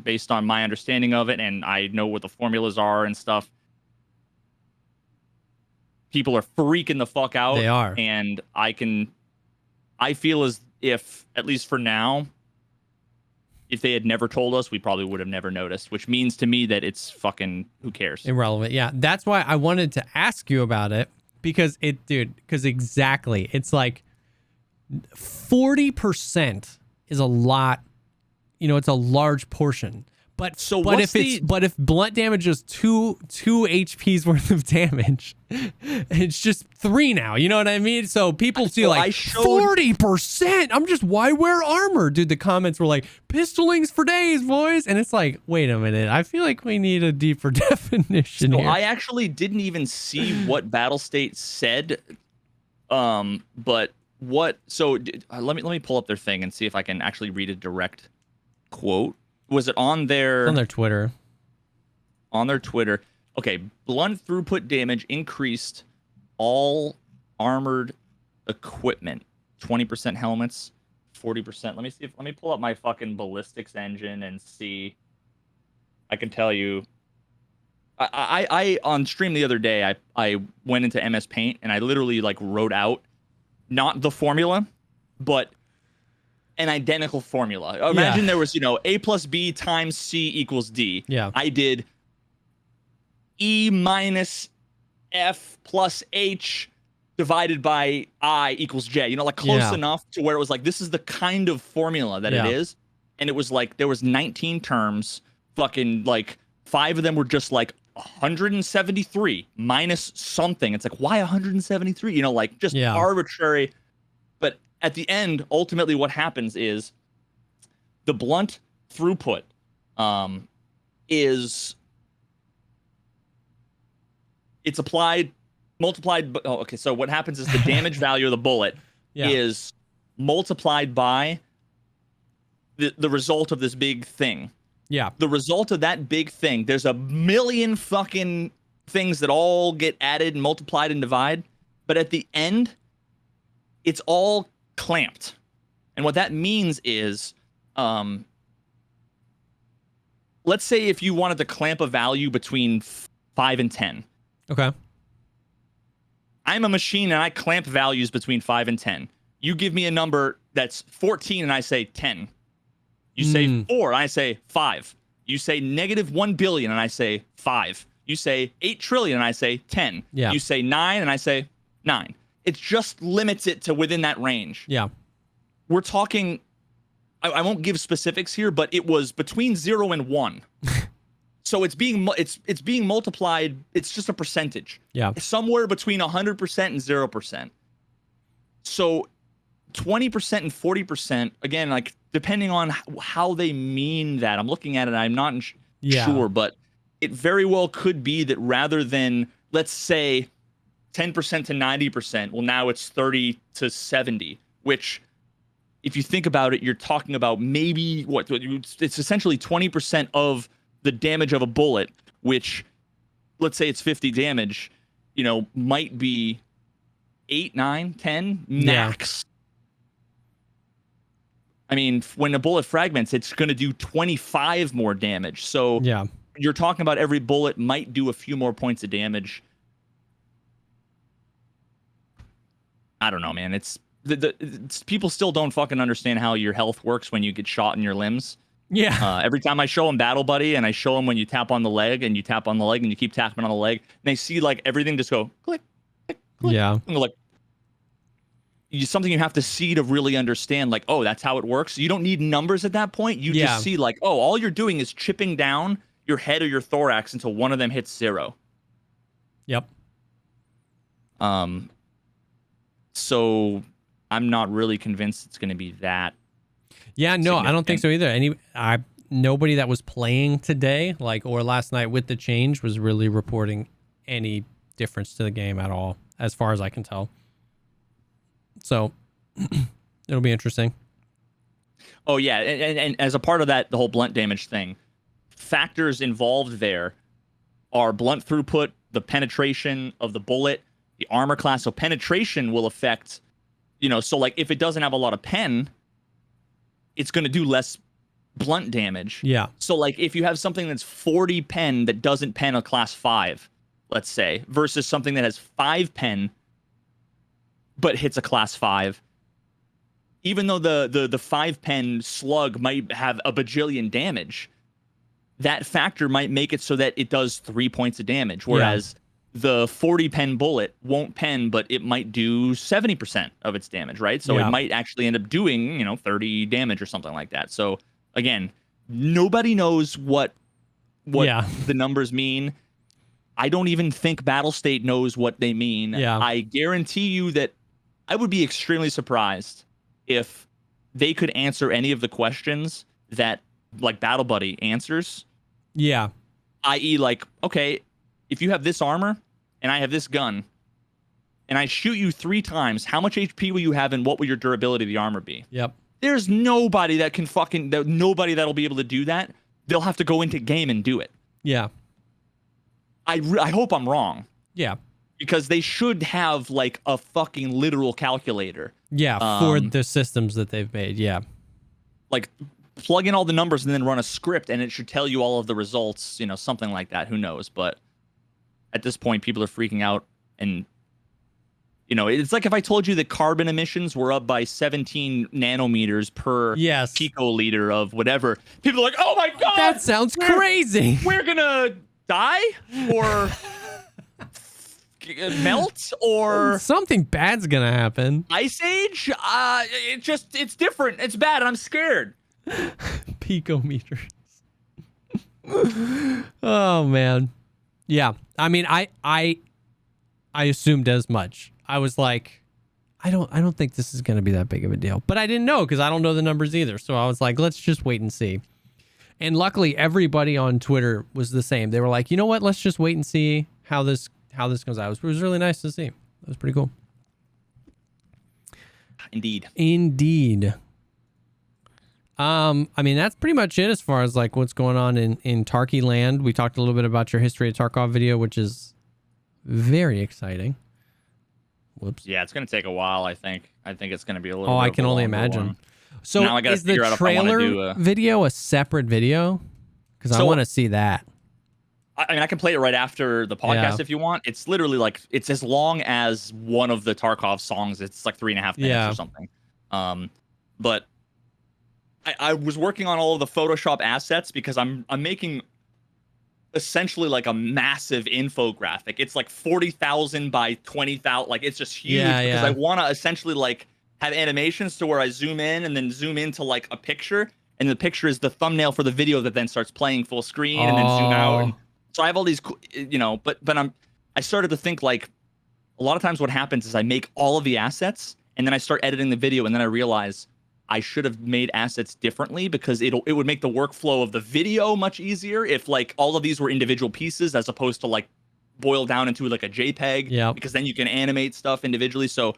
based on my understanding of it, and I know what the formulas are and stuff, people are freaking the fuck out. They are. And I feel as if, at least for now, if they had never told us, we probably would have never noticed, which means to me that it's fucking, who cares? Irrelevant. Yeah. That's why I wanted to ask you about it, because exactly. It's like 40% is a lot, it's a large portion. But if blunt damage is two HP's worth of damage, it's just 3 now. You know what I mean? So people see 40%. Why wear armor? Dude, the comments were like, pistolings for days, boys. And it's like, wait a minute. I feel like we need a deeper definition here. I actually didn't even see what Battle State said. But what? So let me pull up their thing and see if I can actually read a direct quote. Was it on their... It's on their Twitter. On their Twitter. Okay, blunt throughput damage increased all armored equipment. 20% helmets, 40%. Let me pull up my fucking ballistics engine and see. I can tell you. I on stream the other day, I went into MS Paint and I literally wrote out not the formula, but an identical formula. Imagine there was, A plus B times C equals D. Yeah. I did E minus F plus H divided by I equals J. Close enough to where it was this is the kind of formula that it is. And it was there was 19 terms, fucking 5 of them were just 173 minus something. It's why 173? Just arbitrary. But at the end, ultimately what happens is the blunt throughput is it's multiplied. Okay, so what happens is the damage value of the bullet is multiplied by the result of this big thing. Yeah. The result of that big thing, there's a million fucking things that all get added and multiplied and divided. But at the end, it's all clamped. And what that means is, let's say if you wanted to clamp a value between 5 and 10. Okay. I'm a machine and I clamp values between 5 and 10. You give me a number that's 14 and I say 10. You say 4 and I say 5. You say -1 billion and I say 5. You say 8 trillion and I say 10. Yeah. You say 9 and I say 9. It just limits it to within that range. Yeah. We're talking, I won't give specifics here, but it was between 0 and 1. So it's being multiplied. It's just a percentage. Yeah. Somewhere between 100% and 0%. So 20% and 40%, again, depending on how they mean that. I'm looking at it. I'm not sure, but it very well could be that rather than, let's say, 10% to 90%, well, now it's 30 to 70, which, if you think about it, you're talking about maybe it's essentially 20% of the damage of a bullet, which, let's say it's 50 damage, might be 8, 9, 10 max. I mean, when a bullet fragments, it's going to do 25 more damage. So you're talking about every bullet might do a few more points of damage. I don't know, man. It's people still don't fucking understand how your health works when you get shot in your limbs. Yeah. Every time I show them Battle Buddy and I show them when you tap on the leg and you tap on the leg and you keep tapping on the leg, and they see like everything just go click, click, click. Yeah. And they're like, something you have to see to really understand, like, oh, that's how it works. You don't need numbers at that point. You just see like, oh, all you're doing is chipping down your head or your thorax until one of them hits 0. Yep. So I'm not really convinced it's going to be that. Yeah, no, I don't think so either. Nobody that was playing today, like, or last night with the change was really reporting any difference to the game at all, as far as I can tell. So it'll be interesting. Oh yeah, and as a part of that, the whole blunt damage thing, factors involved there are blunt throughput, the penetration of the bullet, the armor class. So penetration will affect, so like if it doesn't have a lot of pen, it's going to do less blunt damage. Yeah. So like if you have something that's 40 pen that doesn't pen a class 5, let's say, versus something that has 5 pen but hits a class 5, even though the 5 pen slug might have a bajillion damage, that factor might make it so that it does 3 points of damage, whereas the 40 pen bullet won't pen, but it might do 70% of its damage, right? So it might actually end up doing 30 damage or something like that. So again, nobody knows what the numbers mean. I don't even think Battle State knows what they mean. I guarantee you that I would be extremely surprised if they could answer any of the questions that like Battle Buddy answers. Yeah. I.e. like, okay, if you have this armor and I have this gun and I shoot you 3 times, how much HP will you have and what will your durability of the armor be? Yep. There's nobody that can nobody that'll be able to do that. They'll have to go into game and do it. Yeah. I hope I'm wrong. Yeah. Because they should have like a fucking literal calculator. Yeah, for the systems that they've made. Yeah. Like plug in all the numbers and then run a script and it should tell you all of the results, something like that. Who knows? But at this point, people are freaking out. And, it's like if I told you that carbon emissions were up by 17 nanometers per picoliter of whatever. People are like, oh my God. That sounds crazy. We're going to die or melt or something bad's gonna happen. Ice Age. It's different. It's bad. And I'm scared. Picometers. Oh man. Yeah. I mean, I assumed as much. I was like, I don't think this is gonna be that big of a deal. But I didn't know because I don't know the numbers either. So I was like, let's just wait and see. And luckily, everybody on Twitter was the same. They were like, you know what? Let's just wait and see how this goes out. It was really nice to see. It was pretty cool. Indeed. I mean, that's pretty much it as far as like what's going on in Tarky land. We talked a little bit about your history of Tarkov video, which is very exciting. Whoops. Yeah, it's going to take a while, I think. I think it's going to be a little bit I can only imagine. One. So now I gotta is the figure out trailer if I wanna do video a separate video? Because I want to see that. I mean, I can play it right after the podcast if you want. It's literally like, it's as long as one of the Tarkov songs. It's like 3.5 minutes or something. But I was working on all of the Photoshop assets because I'm making essentially like a massive infographic. It's like 40,000 by 20,000. Like it's just huge because I want to essentially like have animations to where I zoom in and then zoom into like a picture. And the picture is the thumbnail for the video that then starts playing full screen and then zoom out. And so I have all these, but I started to think like a lot of times what happens is I make all of the assets and then I start editing the video and then I realize I should have made assets differently because it would make the workflow of the video much easier if like all of these were individual pieces as opposed to like boil down into like a JPEG because then you can animate stuff individually. So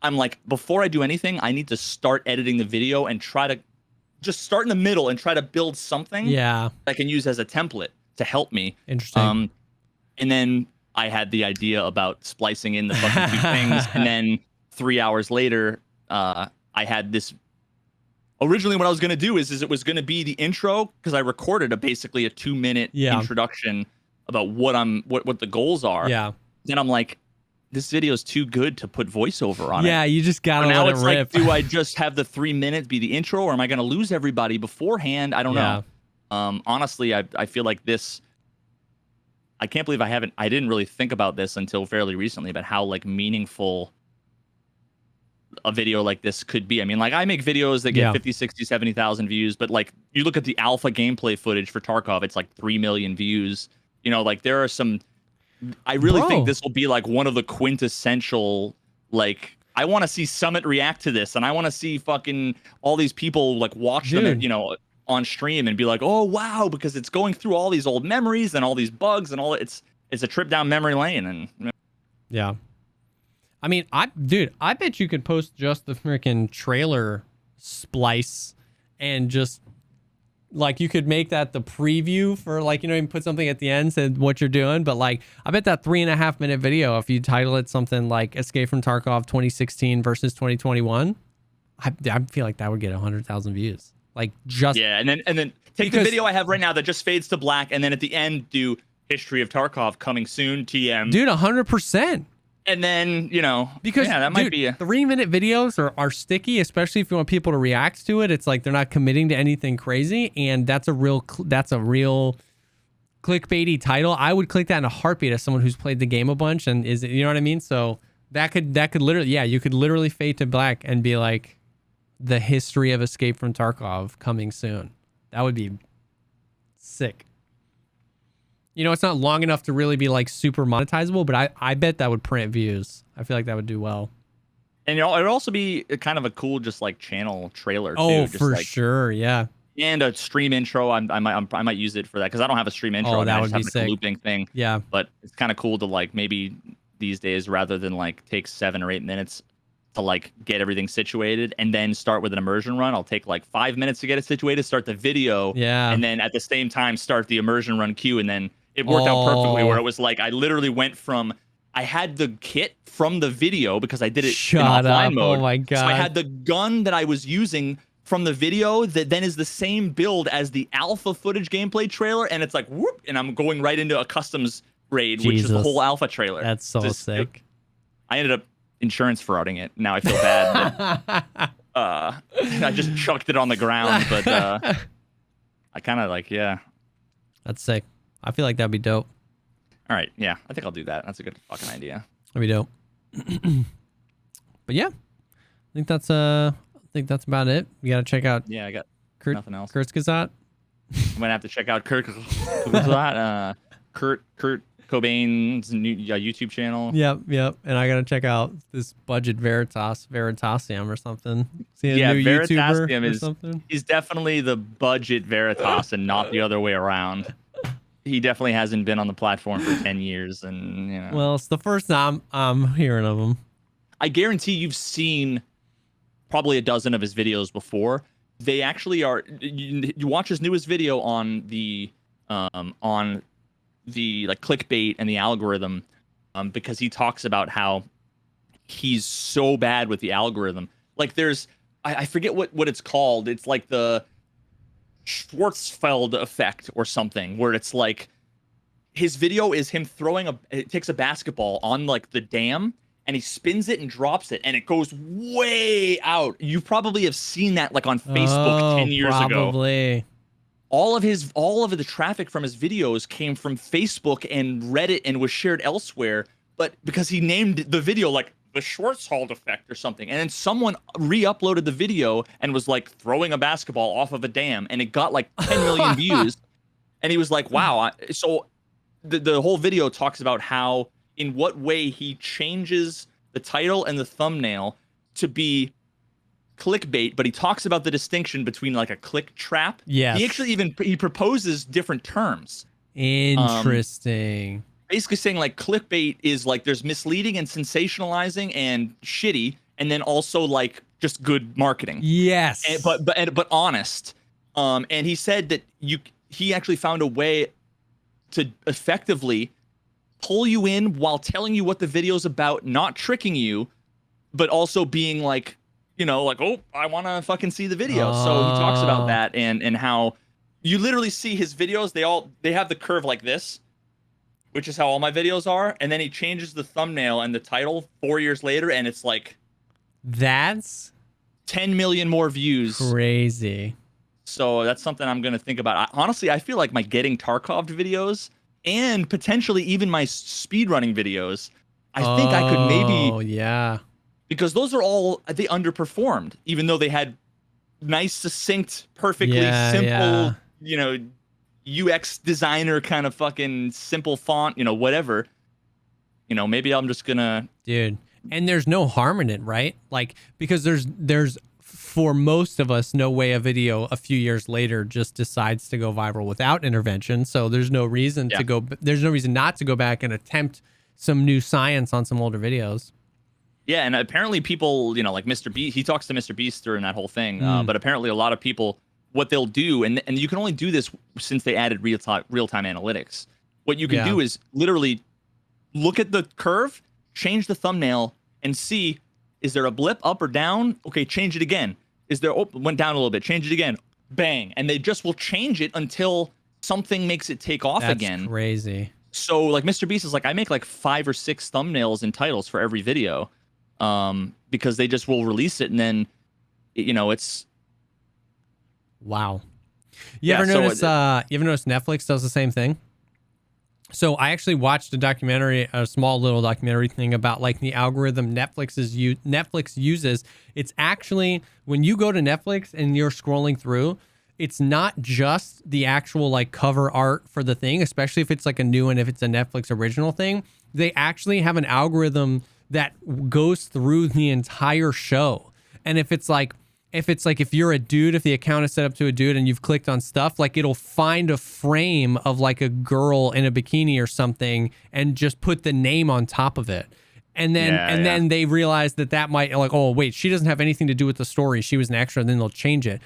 I'm like, before I do anything, I need to start editing the video and try to just start in the middle and try to build something I can use as a template to help me. Interesting. And then I had the idea about splicing in the fucking 2 things. And then 3 hours later, I had this. Originally, what I was going to do is it was going to be the intro because I recorded basically a 2-minute introduction about what the goals are. Yeah. Then I'm like, this video is too good to put voiceover on it. Yeah, you just gotta let now it it's rip. like, do I just have the 3 minutes be the intro, or am I going to lose everybody beforehand? I don't know. Honestly, I feel like this. I can't believe I didn't really think about this until fairly recently about how like meaningful a video like this could be. I mean, like I make videos that get 50, 60, 70,000 views, but like you look at the alpha gameplay footage for Tarkov, it's like 3 million views. You know, like there are some. I really think this will be like one of the quintessential, like, I want to see Summit react to this, and I want to see fucking all these people like watch them, you know, on stream and be like, oh wow, because it's going through all these old memories and all these bugs and all. It's a trip down memory lane, and yeah. I mean, I bet you could post just the freaking trailer splice and just like you could make that the preview for like, you know, you put something at the end, said what you're doing. But like, I bet that 3.5 minute video, if you title it something like Escape from Tarkov 2016 versus 2021, I feel like that would get 100,000 views. Like just. Yeah. And then take the video I have right now that just fades to black. And then at the end do history of Tarkov coming soon. TM. Dude, 100%. And then, you know, because that might be 3-minute videos are sticky, especially if you want people to react to it. It's like they're not committing to anything crazy, and that's a real clickbaity title. I would click that in a heartbeat as someone who's played the game a bunch and is, you know what I mean? So that could literally, you could literally fade to black and be like the history of Escape from Tarkov coming soon. That would be sick. You know, it's not long enough to really be like super monetizable, but I bet that would print views. I feel like that would do well. And you know, it would also be kind of a cool, just like channel trailer. Oh, too. for sure, yeah. And a stream intro. I might use it for that because I don't have a stream intro. Oh, that would be sick. sick. A looping thing. Yeah. But it's kind of cool to like maybe these days rather than like take 7 or 8 minutes to like get everything situated and then start with an immersion run. I'll take like 5 minutes to get it situated, start the video, and then at the same time start the immersion run queue, and then. It worked out perfectly where it was like I literally went from I had the kit from the video because I did it in offline mode. Oh my god. So I had the gun that I was using from the video that then is the same build as the alpha footage gameplay trailer, and it's like whoop, and I'm going right into a customs raid, which is the whole alpha trailer. That's so sick. I ended up insurance frauding it. Now I feel bad. I just chucked it on the ground, but I kind of like That's sick. I feel like that'd be dope. All right, yeah, I think I'll do that. That's a good fucking idea. That'd be dope. But yeah, I think that's about it. You gotta check out. Yeah, I got nothing else. Kurzgesagt. I'm gonna have to check out Kurt Cobain's new YouTube channel. Yep. And I gotta check out this budget Veritasium or something. See a new Veritasium YouTuber is or something? He's definitely the budget Veritas and not the other way around. He definitely hasn't been on the platform for 10 years, and you know. Well, it's the first time I'm hearing of him. I guarantee you've seen probably a dozen of his videos before. They actually are. You watch his newest video on the like clickbait and the algorithm, because he talks about how he's so bad with the algorithm. Like there's, I forget what it's called. It's like the Schwarzfeld effect or something, where it's like his video is him it takes a basketball on like the dam and he spins it and drops it and it goes way out. You probably have seen that like on Facebook 10 years ago. All of the traffic from his videos came from Facebook and Reddit and was shared elsewhere, but because he named the video like the Schwarzfeld effect or something, and then someone re-uploaded the video and was like throwing a basketball off of a dam, and it got like 10 million views, and he was like, wow. So the whole video talks about how, in what way he changes the title and the thumbnail to be clickbait, but he talks about the distinction between like a click trap. Yes. He actually he proposes different terms. Interesting. Basically saying like clickbait is like there's misleading and sensationalizing and shitty, and then also like just good marketing. Yes. But honest. And he said that he actually found a way to effectively pull you in while telling you what the video's about, not tricking you, but also being like, you know, like, oh, I want to fucking see the video. So he talks about that and how you literally see his videos. They have the curve like this. which is how all my videos are, and then he changes the thumbnail and the title 4 years later, and it's like that's 10 million more views. Crazy. So that's something I'm gonna think about. Honestly, I feel like my getting Tarkov videos and potentially even my speedrunning videos, I think I could maybe. Oh yeah. Because those are all, they underperformed, even though they had nice, succinct, perfectly simple, you know, UX designer kind of fucking simple font, you know, whatever. You know, maybe I'm just gonna. Dude, and there's no harm in it, right? Like, because there's for most of us, no way a video a few years later just decides to go viral without intervention. So there's no reason to go. There's no reason not to go back and attempt some new science on some older videos. Yeah, and apparently people, you know, like Mr. Beast, he talks to Mr. Beast during that whole thing. But apparently a lot of people, what they'll do, and you can only do this since they added real-time analytics. What you can do is literally look at the curve, change the thumbnail, and see, is there a blip up or down? Okay, change it again. Is there, went down a little bit, change it again. Bang. And they just will change it until something makes it take off again. That's crazy. So like Mr. Beast is like, I make like 5 or 6 thumbnails and titles for every video. Because they just will release it and then, you know, it's. Wow. You ever notice Netflix does the same thing? So I actually watched a small little documentary thing about like the algorithm Netflix uses. It's actually, when you go to Netflix and you're scrolling through, it's not just the actual like cover art for the thing, especially if it's like a new one, if it's a Netflix original thing. They actually have an algorithm that goes through the entire show. And if you're a dude, if the account is set up to a dude and you've clicked on stuff, like it'll find a frame of like a girl in a bikini or something and just put the name on top of it. And then they realize that might, like, oh wait, she doesn't have anything to do with the story, she was an extra, and then they'll change it.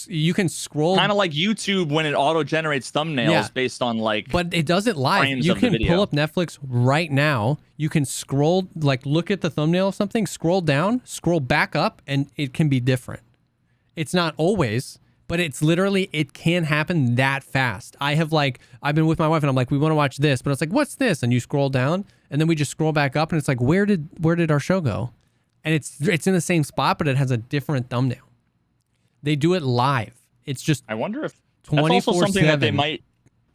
You can scroll kind of like YouTube when it auto generates thumbnails based on like, but it does it live. You can pull up Netflix right now. You can scroll, like look at the thumbnail of something, scroll down, scroll back up, and it can be different. It's not always, but it's literally, it can happen that fast. I've been with my wife and I'm like, we want to watch this, but it's like, what's this? And you scroll down and then we just scroll back up and it's like, where did our show go? And it's in the same spot, but it has a different thumbnail. They do it live. It's just, I wonder if that's also something that they might.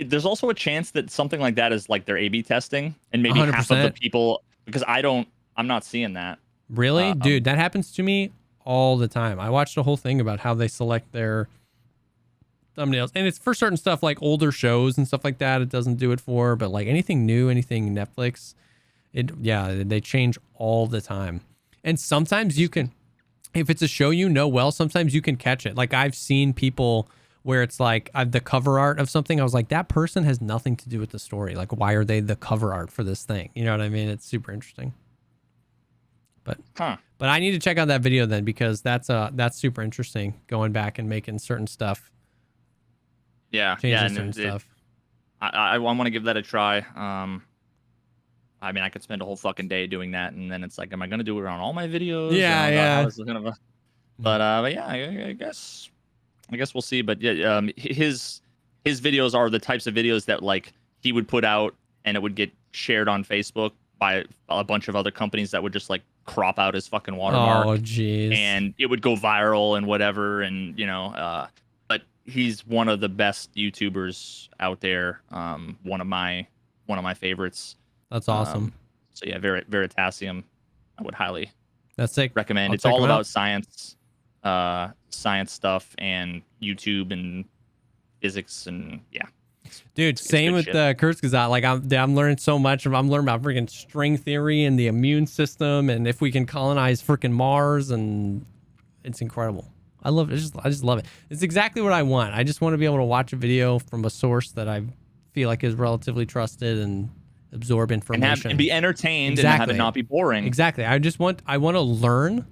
There's also a chance that something like that is like their A/B testing, and maybe 100%. Half of the people, because I'm not seeing that. Really, dude, that happens to me all the time. I watched a whole thing about how they select their thumbnails, and it's for certain stuff like older shows and stuff like that. It doesn't do it for, but like anything new, anything Netflix, they change all the time. And sometimes you can, if it's a show well, sometimes you can catch it. Like I've seen people where it's like the cover art of something. I was like, that person has nothing to do with the story. Like, why are they the cover art for this thing? You know what I mean? It's super interesting. But I need to check out that video then, because that's super interesting. Going back and making certain stuff. Changing certain stuff. I want to give that a try. I mean, I could spend a whole fucking day doing that, and then it's like, am I gonna do it on all my videos? Yeah. But yeah, I guess we'll see. But yeah, his videos are the types of videos that like he would put out, and it would get shared on Facebook by a bunch of other companies that would just like crop out his fucking watermark. Oh, jeez. And it would go viral and whatever, and you know, but he's one of the best YouTubers out there. One of my favorites. That's awesome. So yeah, Veritasium, I would highly recommend. It's all about science stuff and YouTube and physics and yeah. Dude, same with Kurzgesagt. Like I'm learning so much. I'm learning about freaking string theory and the immune system, and if we can colonize freaking Mars, and it's incredible. I love it. I just love it. It's exactly what I want. I just want to be able to watch a video from a source that I feel like is relatively trusted and absorb information and be entertained and have it not be boring. Exactly. I want to learn.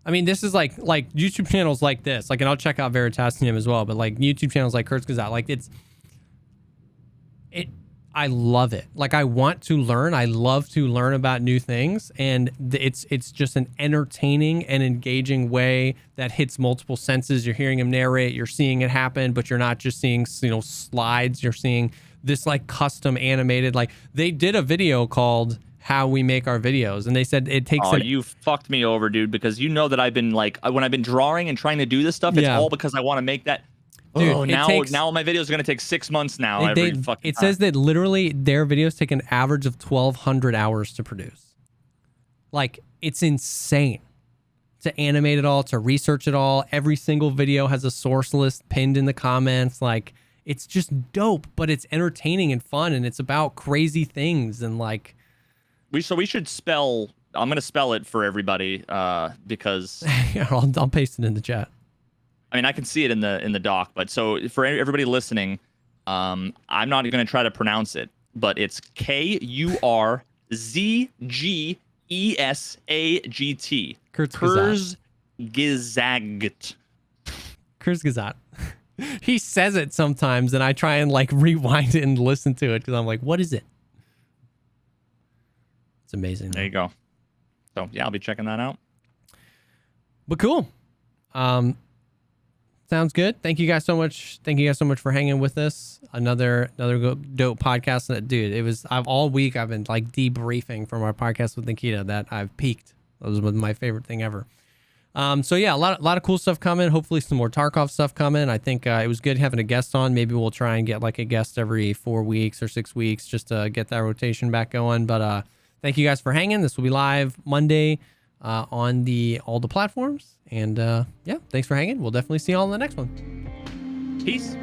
I mean, this is like YouTube channels like this. Like, and I'll check out Veritasium as well, but like YouTube channels like Kurzgesagt, like I love it. Like, I want to learn. I love to learn about new things, and it's just an entertaining and engaging way that hits multiple senses. You're hearing him narrate, you're seeing it happen, but you're not just seeing slides. You're seeing this like custom animated, like they did a video called how we make our videos, and they said it takes you fucked me over, dude, because you know that I've been like, when I've been drawing and trying to do this stuff, it's all because I want to make that. Dude, now my videos are going to take 6 months now. It says that literally their videos take an average of 1,200 hours to produce. Like, it's insane to animate it all, to research it all. Every single video has a source list pinned in the comments. Like, it's just dope, but it's entertaining and fun, and it's about crazy things. And like, we should spell. I'm going to spell it for everybody because I'll paste it in the chat. I mean, I can see it in the doc, but so for everybody listening, I'm not going to try to pronounce it, but it's Kurzgesagt. Kurzgesagt. He says it sometimes, and I try and like rewind it and listen to it because I'm like, what is it? It's amazing. There you go. So yeah, I'll be checking that out. But cool. Sounds good. Thank you guys so much. Thank you guys so much for hanging with us. Another dope podcast. Dude, it was all week I've been like debriefing from our podcast with Nikita that I've peaked. That was my favorite thing ever. So yeah, a lot of cool stuff coming. Hopefully some more Tarkov stuff coming. I think it was good having a guest on. Maybe we'll try and get like a guest every 4 weeks or 6 weeks just to get that rotation back going. But thank you guys for hanging. This will be live Monday on all the platforms. And yeah, thanks for hanging. We'll definitely see you all in the next one. Peace.